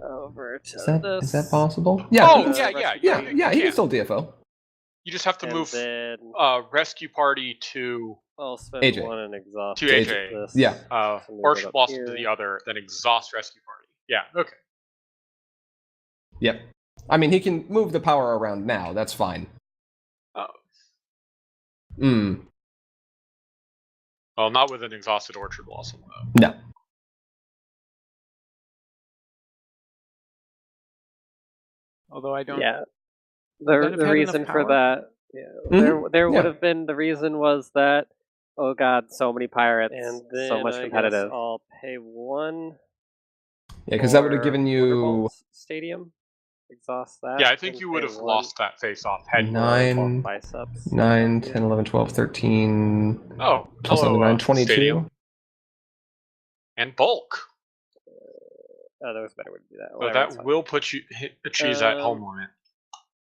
Over to Is that this. possible? Yeah. Oh, he can, yeah, he can can. still DFO. You just have to And move then Rescue Party to I'll spend AJ. 1 and exhaust To AJ. this. Yeah. So move it Orchard up Blossom to here. the other, then exhaust Rescue Party. Yeah, okay. Yep. I mean, he can move the power around now. That's fine. Oh. Well, not with an exhausted Orchard Blossom, though. no. although I don't. Yeah. Would that have The had reason enough for power? that, yeah, Mhm. there Yeah. would have been, the reason was that Oh god, so many pirates. And then So much I competitive. guess I'll pay 1. Yeah, because that would have for given you Wonderbolt Stadium. Exhaust that. Yeah, I think and you would pay have 1 lost that face-off had you. 9, biceps. 9, 10, 11, 12, 13, Oh, plus hello, 9, 22. Stadium. And bulk. Oh, there was a better way to do that. So Whatever, it's that fine. will put you achieve that home limit.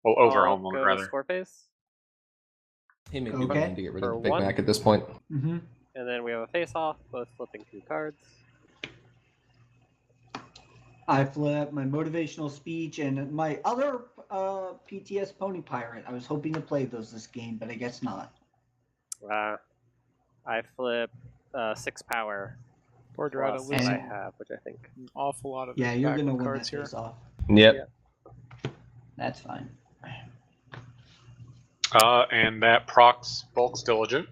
Well, over I'll home limit go rather. score phase. He may be Okay. willing to get rid of For the Big 1. Mac at this point. Mm-hmm. And then we have a face off, both flipping 2 cards. I flip my motivational speech and my other PTS Pony Pirate. I was hoping to play those this game, but I guess not. I flip 6 power. Board Dorado Plus what losing I have, which I think. an awful lot of Yeah, you're gonna backward win cards that here. face off. Yep. That's fine. And that procs bulk's diligent.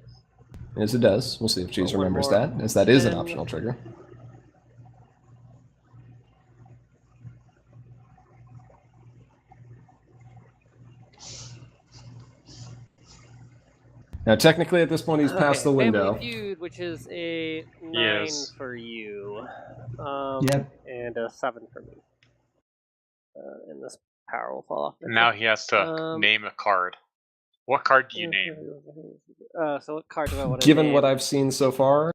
Yes, it does. We'll see if Cheese One remembers more. that, as that is an 10. optional trigger. Now, technically, at this point, he's past the window. Family Feud, which is a 9 Yes. for you. Yep. And a 7 for me. And this power will fall off. Now he has to name a card. What card do you name? So what card do I want to Given name? what I've seen so far,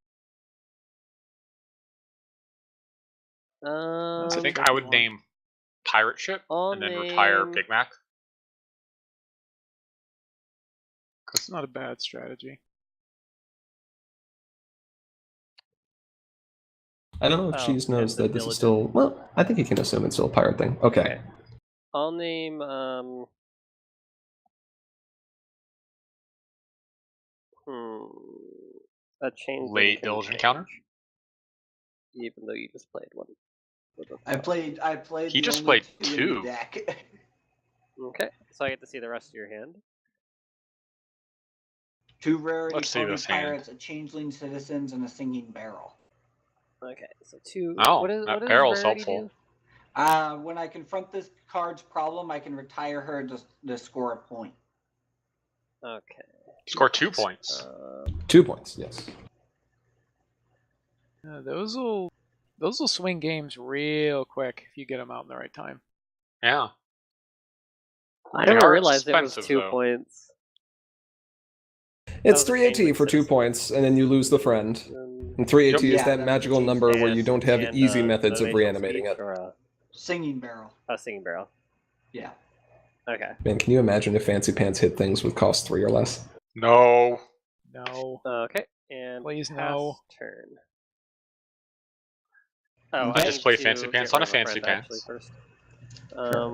I think That's I a would good one. name Pirate Ship I'll and then retire name- Big Mac. It's not a bad strategy. I don't know if Oh, Cheese knows and the that this is diligent. still. Well, I think he can assume it's still a pirate thing. Okay. I'll name a change. Late diligent counter? Even though you just played one. I played. He the just only played in the two. deck. Okay, so I get to see the rest of your hand. 2 rarity Let's see Pony this hand. Pirates, a Changeling Citizens, and a Singing Barrel. Okay, so 2. Oh, what that does barrel's rarity helpful. do? When I confront this card's problem, I can retire her to score a point. Okay. Score 2 points. 2 points, yes. Those will swing games real quick if you get them out in the right time. Yeah. I They never are realized it was expensive, 2 though. points. It's was a 3 AT Changeling for 2 Citizen. points, and then you lose the friend. Um, And 3 AT Yep. is Yeah, that that's magical the number where you don't have and, easy methods of motivational reanimating speech it. Or a Singing Barrel. singing barrel. Yeah. Okay. Man, can you imagine if Fancy Pants hit things with cost 3 or less? No. No. Okay, and Please pass no. turn. Oh, Okay. I Just need play to Fancy get Pants on rid a of Fancy friend, actually, Pants. first. I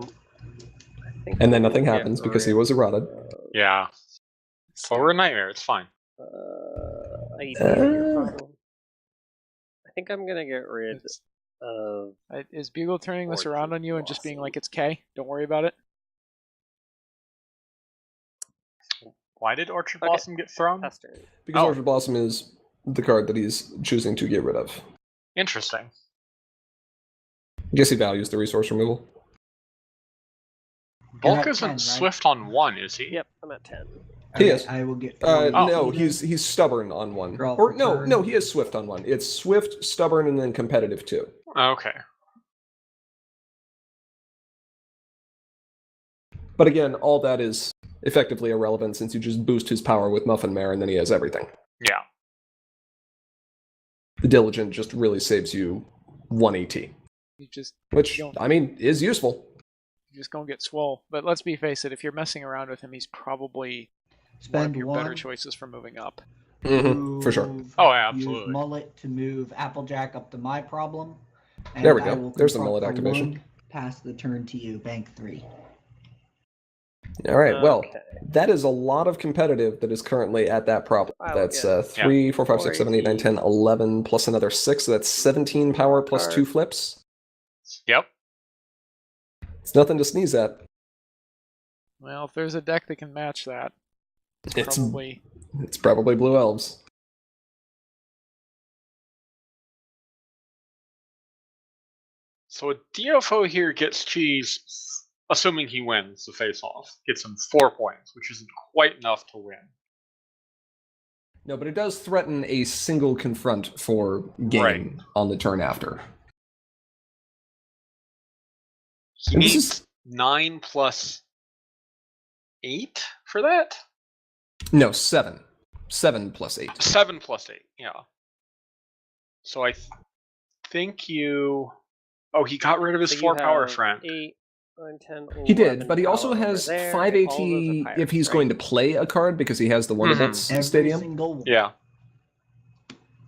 think And then we'll nothing get happens because he rid was eroded. of- Yeah. For a nightmare, it's fine. I need to get your problem. I think I'm gonna get rid It's- of. Is Bugle turning this around on you and just being like, it's K? Don't worry about it? Why did Orchard Okay. Blossom get thrown? Pass turn. Because Oh. Orchard Blossom is the card that he's choosing to get rid of. Interesting. I guess he values the resource removal. Bulk at isn't 10, right? swift on 1, is he? Yep, I'm at 10. He Okay, is. I will get. Oh. No, he's stubborn on 1. Draw Or for no, turn. no, he is swift on 1. It's swift, stubborn, and then competitive too. Okay. But again, all that is effectively irrelevant since you just boost his power with Muffin Mare and then he has everything. Yeah. The Diligent just really saves you 1 AT, You just which, I mean, is useful. gonna get swole. But let's be face it, if you're messing around with him, he's probably one of Spend your 1. better choices for moving up. For sure. move- Oh, yeah, Use absolutely. Mullet to move Applejack up to my problem. And There we I go. will There's the confront mullet for activation. 1, pass the turn to you. Bank 3. All right, well, Okay. that is a lot of competitive that is currently at that problem. I will That's get 3, 4, 5, 6, 7, 8, 9, 10, 11, plus another 6, so that's 17 power plus Card. 2 flips. Yep. It's nothing to sneeze at. Well, if there's a deck that can match that, It's probably Blue Elves. So a DFO here gets Cheese, assuming he wins the face-off, gets him 4 points, which isn't quite enough to win. No, but it does threaten a single confront for game Right. on the turn after. He And this needs is- 9 plus 8 for that? No, 7. 7 plus 8. 7 plus 8, yeah. So I think you... Oh, he got rid of his So you 4 power have friend. 8, 9, 10, He 11 did, but he also power over has there. 5 All AT of those are if pirates, he's right? going to play a card because he has the Wonderbolts Every Stadium. single one. Yeah.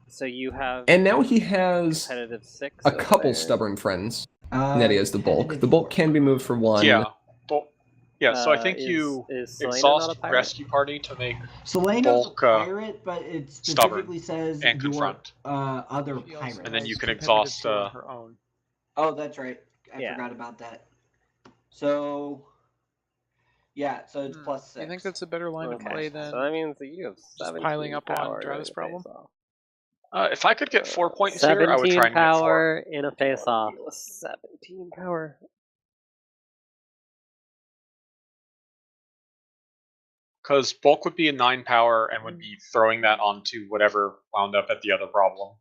So you have And now he has competitive 6 a over couple there. stubborn friends. And that he has the bulk. Competitive The bulk 4. can be moved for 1. Yeah. Well, yeah, so I think Is you Selena exhaust not a pirate? rescue party to make Selena's bulk, a pirate, but it stubborn specifically says and your confront. other She also pirates. And then you has can competitive exhaust, 2 on her own. Oh, that's right. I Yeah. forgot about that. So, yeah, so it's plus 6. Do you think that's a better line of Okay, play than so that means that you have 17 piling up on power Drata's in a problem? face-off. If I could get 4 points here, I would 17 try and get 4. power in a face-off. 17 power. Because bulk would be a 9 power and would be throwing that onto whatever wound up at the other problem.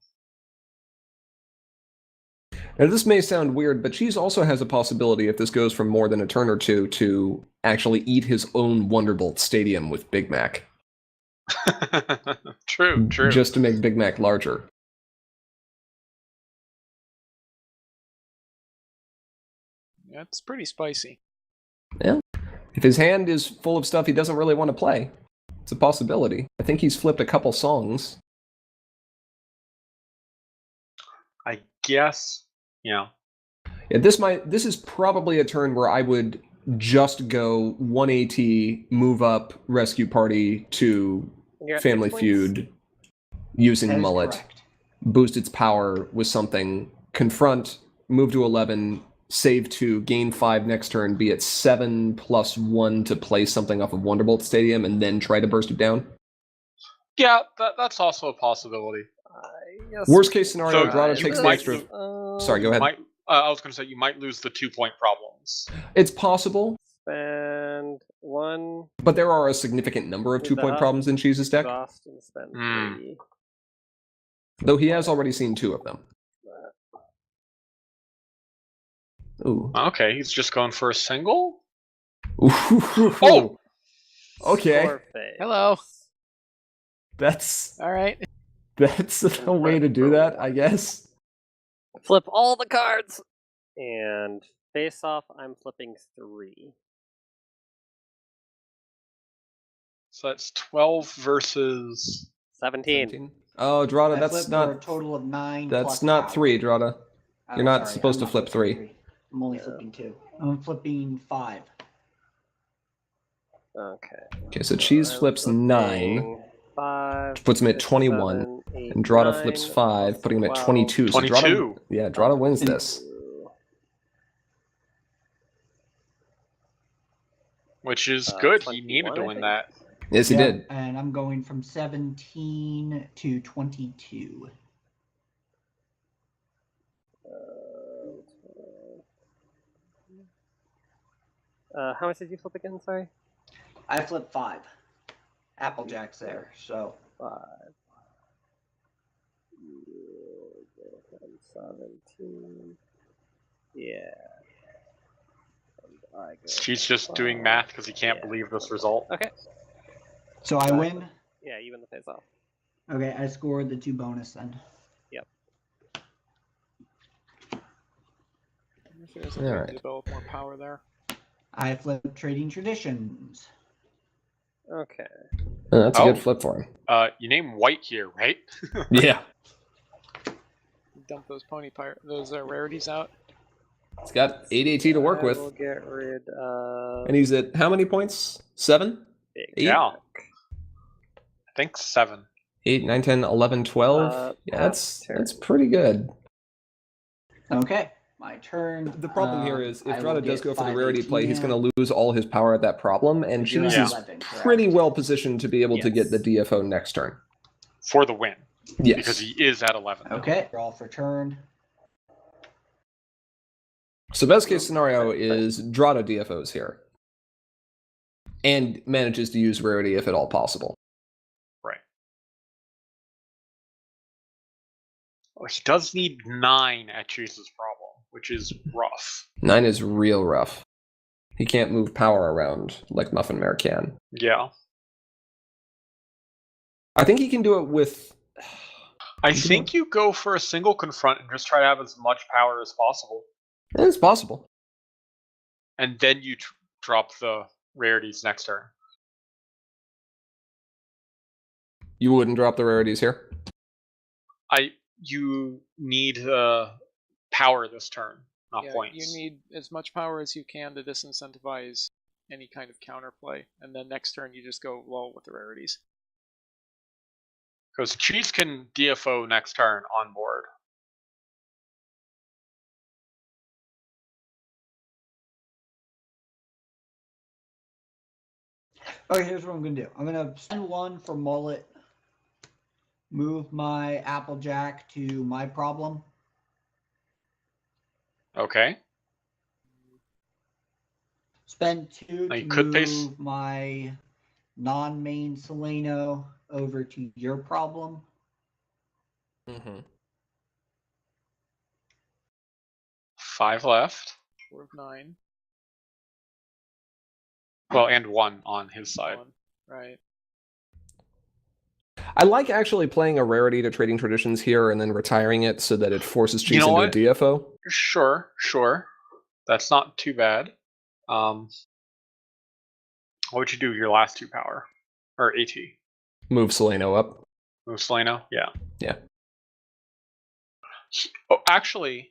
Now, this may sound weird, but Cheese also has a possibility, if this goes for more than a turn or two, to actually eat his own Wonderbolt Stadium with Big Mac. True. Just to make Big Mac larger. Yeah, it's pretty spicy. Yeah. If his hand is full of stuff he doesn't really want to play, it's a possibility. I think he's flipped a couple songs. I guess, yeah. Yeah, this is probably a turn where I would just go 1 AT, move up Rescue Party to You're at 6 Family points? Feud, using That is Mullet, correct. boost its power with something, confront, move to 11, save 2, gain 5 next turn, be at 7 plus 1 to play something off of Wonderbolt Stadium, and then try to burst it down. Yeah, that's also a possibility. Yes, Worst we case can scenario, try Grotto you takes the might extra. lo- Sorry, go ahead. I was going to say, you might lose the 2-point problems. It's possible, Spend 1, but there are a significant number of With the 2-point up, problems in Cheese's deck, exhaust, and spend Hmm. 3. though he has already seen 2 of them. Ooh. Okay, he's just going for a single? Oh! Okay. Scorface. Hello. That's All right. a way to do that, I guess. Flip all the cards! And face off, I'm flipping 3. So that's 12 versus... 17. 17. Oh, Drata, I that's flipped for a not. total of 9. That's plus not power. 3, Drata. Oh, You're not sorry, supposed I'm to flip flipping 3. I'm only Yeah. flipping 2. I'm flipping 5. Okay. Okay, so Cheese I'm flips flipping 9, 5. puts him at six, 21, 7, 8, and Drata 9, flips 5, plus putting him at 12. 22. So 22. Drata wins this. Which is good. He 21, needed to I win think. that. Yes, he Yep, did. And I'm going from 17 to 22. How much did you flip again? Sorry. I flipped 5. Applejack's there, so 5. 17. Yeah. And I go She's just doing 5. math because he can't Yeah. believe this result. Okay. so I win. Yeah, you win the face off. Okay, I scored the 2 bonus then. There's a All way to right. develop more power there. I flipped Trading Traditions. Okay. That's a Oh. good flip for him. You name White here, right? Yeah. Dump those those rarities out. He's got 8 AT to work I will with. get rid of And he's at how many points? 7? Big 8? Yeah. I think 7. 8, 9, 10, 11, 12. Yeah, pass that's turn. pretty good. Okay, my turn. The problem here is, if I will Drata does get go for the 5 rarity AT play, he's now. going to lose all his power at that problem, and You Cheese have is 11, correct? pretty well positioned to be able to get Yes. the DFO next turn. For the win. Yes. Because he is at 11. Okay, draw for turn. So best case scenario is Drata DFOs here. And manages to use rarity if at all possible. Right. Oh, he does need 9 at Cheese's problem, which is rough. 9 is real rough. He can't move power around like Muffin Mare can. Yeah. I think he can do it with... I think you go for a single confront and just try to have as much power as possible. It's possible. And then you drop the rarities next turn. You wouldn't drop the rarities here? You need power this turn, not points. You need as much power as you can to disincentivize any kind of counterplay, and then next turn you just go low with the rarities. Because Cheese can DFO next turn on board. Okay, here's what I'm gonna do. I'm gonna spend 1 for Mullet. Move my Applejack to my problem. Okay. Spend 2 Now to you could pay move my non-main Seleno over to your problem. Mm-hmm. 5 left. Worth 9. Well, and 1 on his side. 1. Right. I like actually playing a rarity to Trading Traditions here and then retiring it so that it forces Cheese You know into a DFO. Sure. That's not too bad. What would you do with your last 2 power? Or AT? Move Seleno up. Move Seleno? Yeah. Yeah. Oh, actually,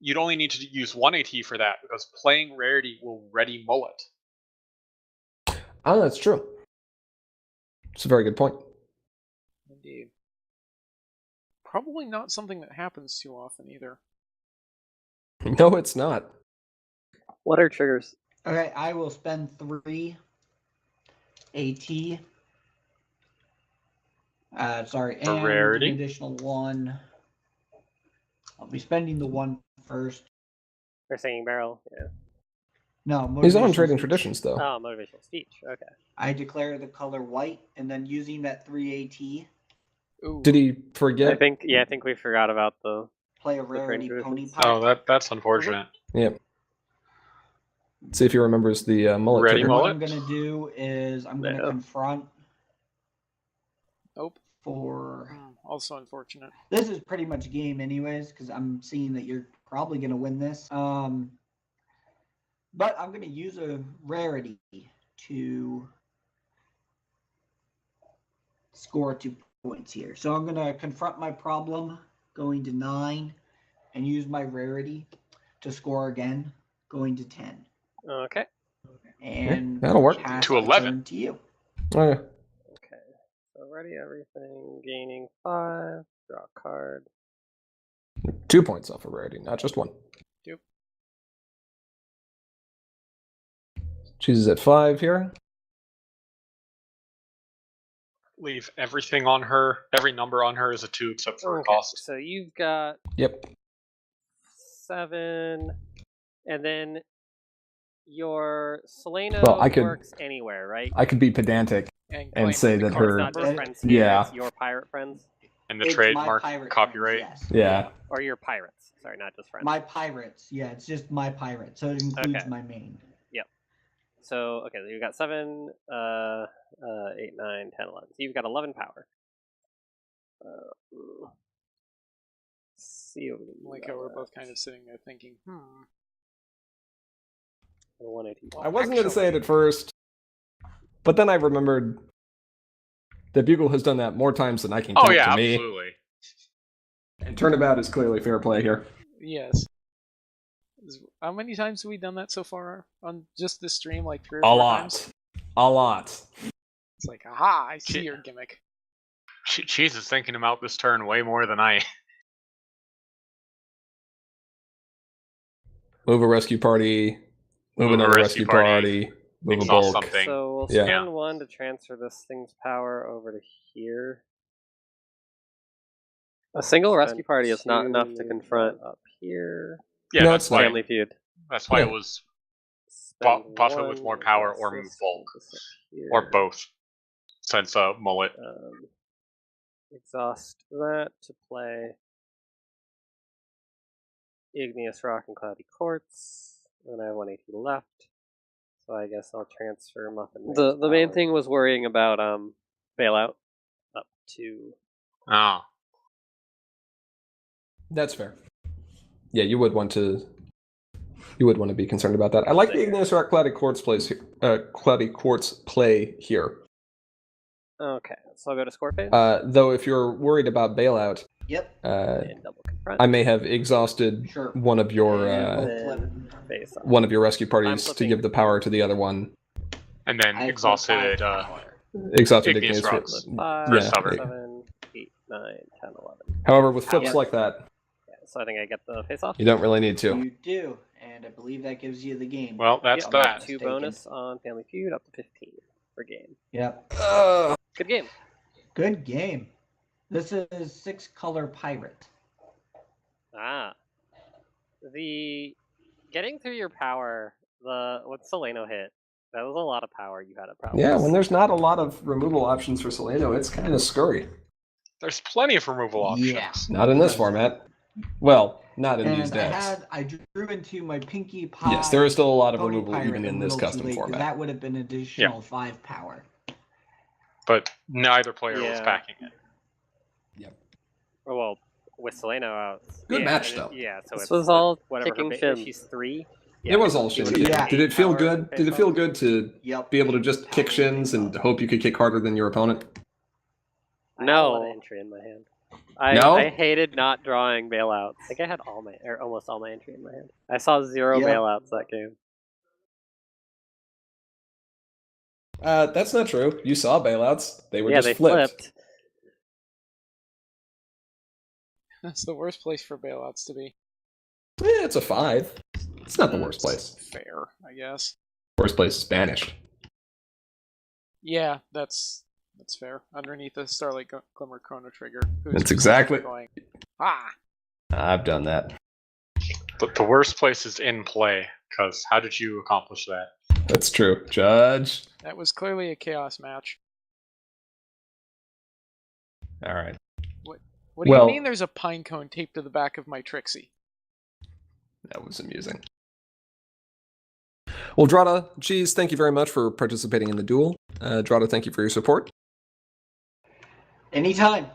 you'd only need to use 1 AT for that, because playing rarity will ready Mullet. Oh, that's true. It's a very good point. Indeed. Probably not something that happens too often either. No, it's not. What are triggers? Okay, I will spend 3 AT. Sorry, For and rarity? an additional 1. I'll be spending the 1 first. For Singing Barrel, yeah. No, He's on motivational Trading speech. Traditions, though. Oh, motivational speech. Okay. I declare the color white, and then using that 3 AT, Ooh. Did he forget? I think we forgot about the. play a rarity Trading pony Traditions. pop. Oh, that's unfortunate. Yep. See if he remembers the mullet Ready, trigger. What Mullet? I'm gonna do is I'm gonna No. confront Nope. for. Also unfortunate. This is pretty much game anyways, because I'm seeing that you're probably gonna win this. But I'm gonna use a rarity to score 2 points here. So I'm gonna confront my problem, going to 9, and use my rarity to score again, going to 10. Okay. And that'll work. pass To the 11. turn to you. Oh, yeah. Okay. So ready everything, gaining 5. Draw a card. 2 points off a rarity, not just 1. Yep. Cheese is at 5 here. Leave everything on her. Every number on her is a 2 except for her Okay. cost. So you've got Yep. 7, and then your Seleno Well, I could- works anywhere, right? I could be pedantic. And And claim say the that card her- It's not just That- friends here, Yeah. it's your pirate friends, And the It's my trademark pirate copyright. friends, yes. Yeah. or your pirates. Sorry, not just friends. My pirates, yeah, it's just my pirate, so it includes Okay. my main. So okay, you've got 7, 8, 9, 10, 11. So you've got 11 power. See what we like how we're both kind of sitting there thinking, 180. I wasn't going to say it at first, but then I remembered that Bugle has done that more times than I can count Oh yeah, to me. absolutely. And turnabout is clearly fair play here. yes. How many times have we done that so far on just this stream? Like 3 or A 4 lot. times? A lot. It's like, aha, I see Che- your gimmick. Cheese is thinking about this turn way more than I. Move a rescue party. Move Move a another rescue rescue party. party. Move a Exhaust bulk. something. So we'll Yeah. spend 1 to transfer this thing's power over to here. A single rescue party is not enough to confront up here. Yeah, No, that's it's why. not. Family Feud. That's why Yeah. it was Spend buff it with 1, more power advance or move this bulk. into here. Or both. Since Mullet. Exhaust that to play Igneous Rock and Cloudy Quartz, and I have 180 left. So I guess I'll transfer Muffin. The main thing was worrying about bailout up to. Oh. That's fair. Yeah, you would want to be concerned about that. I like the Igneous Rock Cloudy Quartz play here. Okay, so I'll go to score phase. Though if you're worried about bailout, Yep. And double confront. I may have exhausted Sure. one of your Face off. one of your rescue parties to flipping. give the power to the other one. And then I have exhausted power. Exhausted Igneous Igneous Rocks. 5, Yeah. 7, 8, 9, 10, 11. However, with flips Yep. like that, Yeah, so I think I get the face off. you don't really need to. You do, and I believe that gives you the game. Well, that's Yep, that. 2 Mistaken. bonus on Family Feud up to 15 per game. Yep. Good game. Good game. This is 6-color pirate. Ah. The getting through your power, what Solano hit, that was a lot of power you had at probably. Yeah, when there's not a lot of removal options for Solano, it's kind of scurry. There's plenty of removal options. Yeah. Not in this format. Well, not in these And decks. I drew into my Pinkie Pie. Yes, there is still a lot of Pony removal Pirate even a in this little too custom late, 'cause format. That would have been additional 5 power. But neither player was Yeah. backing it. Oh, well, with Solano out. Good yeah, match, and though. Yeah, so This it's was all whatever kicking her shin. she's 3. It was all she shin would've kicking. Yeah. been Did it feel 8 good? power Did it feel good to Yep. be able to just kick shins and hope you could kick harder than your opponent? I had a lot of No. entry in my hand. No? I hated not drawing bailouts. I think I had almost all my entry in my hand. I saw 0 Yep. bailouts that game. That's not true. You saw bailouts. They were Yeah, just they flipped. That's the worst place for bailouts to be. It's a 5. It's not the worst place. Fair, I guess. Worst place is banished. Yeah, that's fair. Underneath the Starlight Glimmer Chrono Trigger. who's That's exactly- going. Ah! I've done that. But the worst place is in play, because how did you accomplish that? That's true. Judge. That was clearly a chaos match. All right. What do Well- you mean there's a pine cone taped to the back of my Trixie? That was amusing. Well, Drata, geez, thank you very much for participating in the duel. Drata, thank you for your support. Anytime.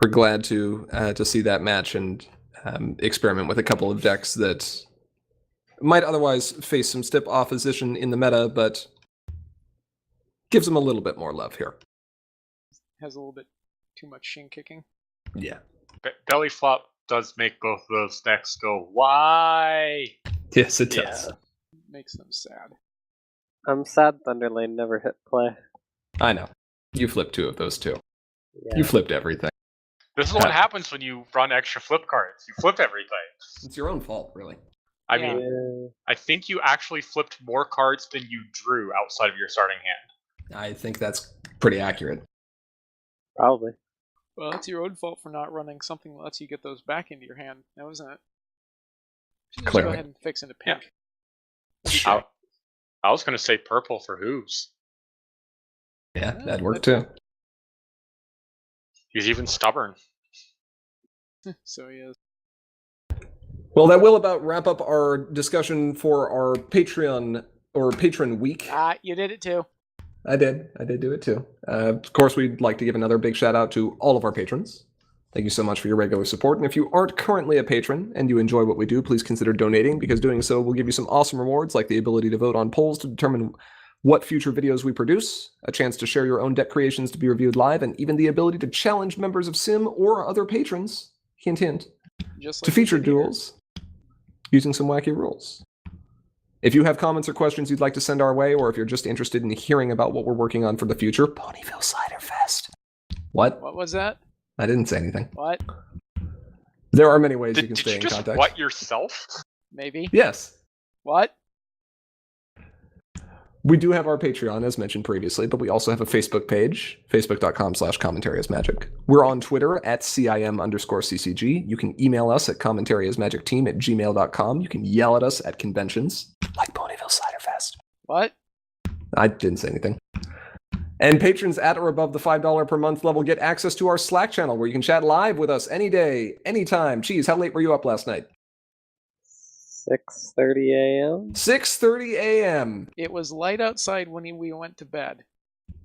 We're glad to see that match and experiment with a couple of decks that might otherwise face some stiff opposition in the meta, but gives them a little bit more love here. Has a little bit too much shin kicking. Yeah. Belly flop does make both of those decks go, why? Yes, it does. Yeah. Makes them sad. I'm sad Thunderlane never hit play. I know. You flipped 2 of those 2. Yeah. You flipped everything. This is what happens when you run extra flip cards. You flip everything. It's your own fault, really. I Yeah. mean, I think you actually flipped more cards than you drew outside of your starting hand. I think that's pretty accurate. Probably. Well, it's your own fault for not running something that lets you get those back into your hand, now isn't it? Just go Clearly. ahead and fix into pink. I was going to say purple for Who's. Yeah, that'd work too. He's even stubborn. So he is. Well, that will about wrap up our discussion for our Patreon or Patron Week. Ah, you did it too. I did do it too. Of course, we'd like to give another big shout out to all of our patrons. Thank you so much for your regular support. And if you aren't currently a patron and you enjoy what we do, please consider donating, because doing so will give you some awesome rewards, like the ability to vote on polls to determine what future videos we produce, a chance to share your own deck creations to be reviewed live, and even the ability to challenge members of Sim or other patrons, hint hint, Just to like we feature did here. duels using some wacky rules. If you have comments or questions you'd like to send our way, or if you're just interested in hearing about what we're working on for the future, Ponyville Cider Fest. What? What was that? I didn't say anything. What? There are many ways you Did, can did stay you in just contact. what yourself? Maybe. Yes. What? We do have our Patreon, as mentioned previously, but we also have a Facebook page, facebook.com/commentaryasmagic. We're on Twitter at CIM_CCG. You can email us at commentaryasmagicteam@gmail.com. You can yell at us at conventions, like Ponyville Cider Fest. What? I didn't say anything. And patrons at or above the $5 per month level get access to our Slack channel where you can chat live with us any day, anytime. Cheese, how late were you up last night? 6:30 a.m. 6:30 a.m. It was light outside when we went to bed.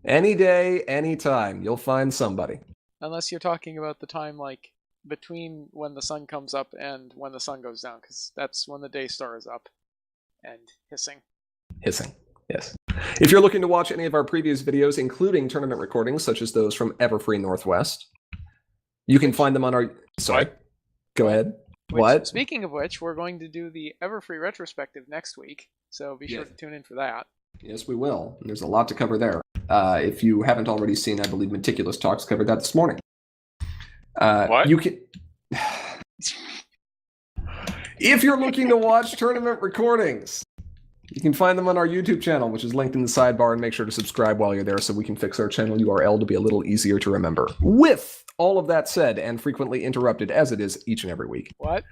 Any day, anytime. You'll find somebody. Unless you're talking about the time like between when the sun comes up and when the sun goes down, because that's when the day star is up and hissing. Hissing, yes. If you're looking to watch any of our previous videos, including tournament recordings, such as those from Everfree Northwest, you can find them on our... Sorry. What? Go ahead. Which, What? Speaking of which, we're going to do the Everfree retrospective next week, so be sure Yeah. to tune in for that. Yes, we will. There's a lot to cover there. If you haven't already seen, I believe Meticulous Talks covered that this morning. What? You can... If you're looking to watch tournament recordings, you can find them on our YouTube channel, which is linked in the sidebar, and make sure to subscribe while you're there so we can fix our channel URL to be a little easier to remember. With all of that said, and frequently interrupted as it is each and every week, What?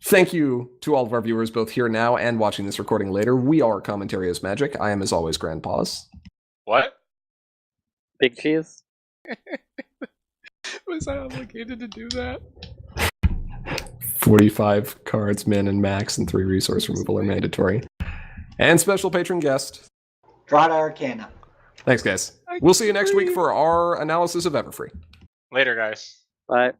thank you to all of our viewers, both here now and watching this recording later. We are Commentary is Magic. I am, as always, Grandpaws. What? Big cheese. Was I obligated to do that? 45 cards, min and max, and 3 resource removal are mandatory. And special patron guest. Drata Arcana. Thanks, guys. We'll see you next week for our analysis of Everfree. Later, guys. Bye.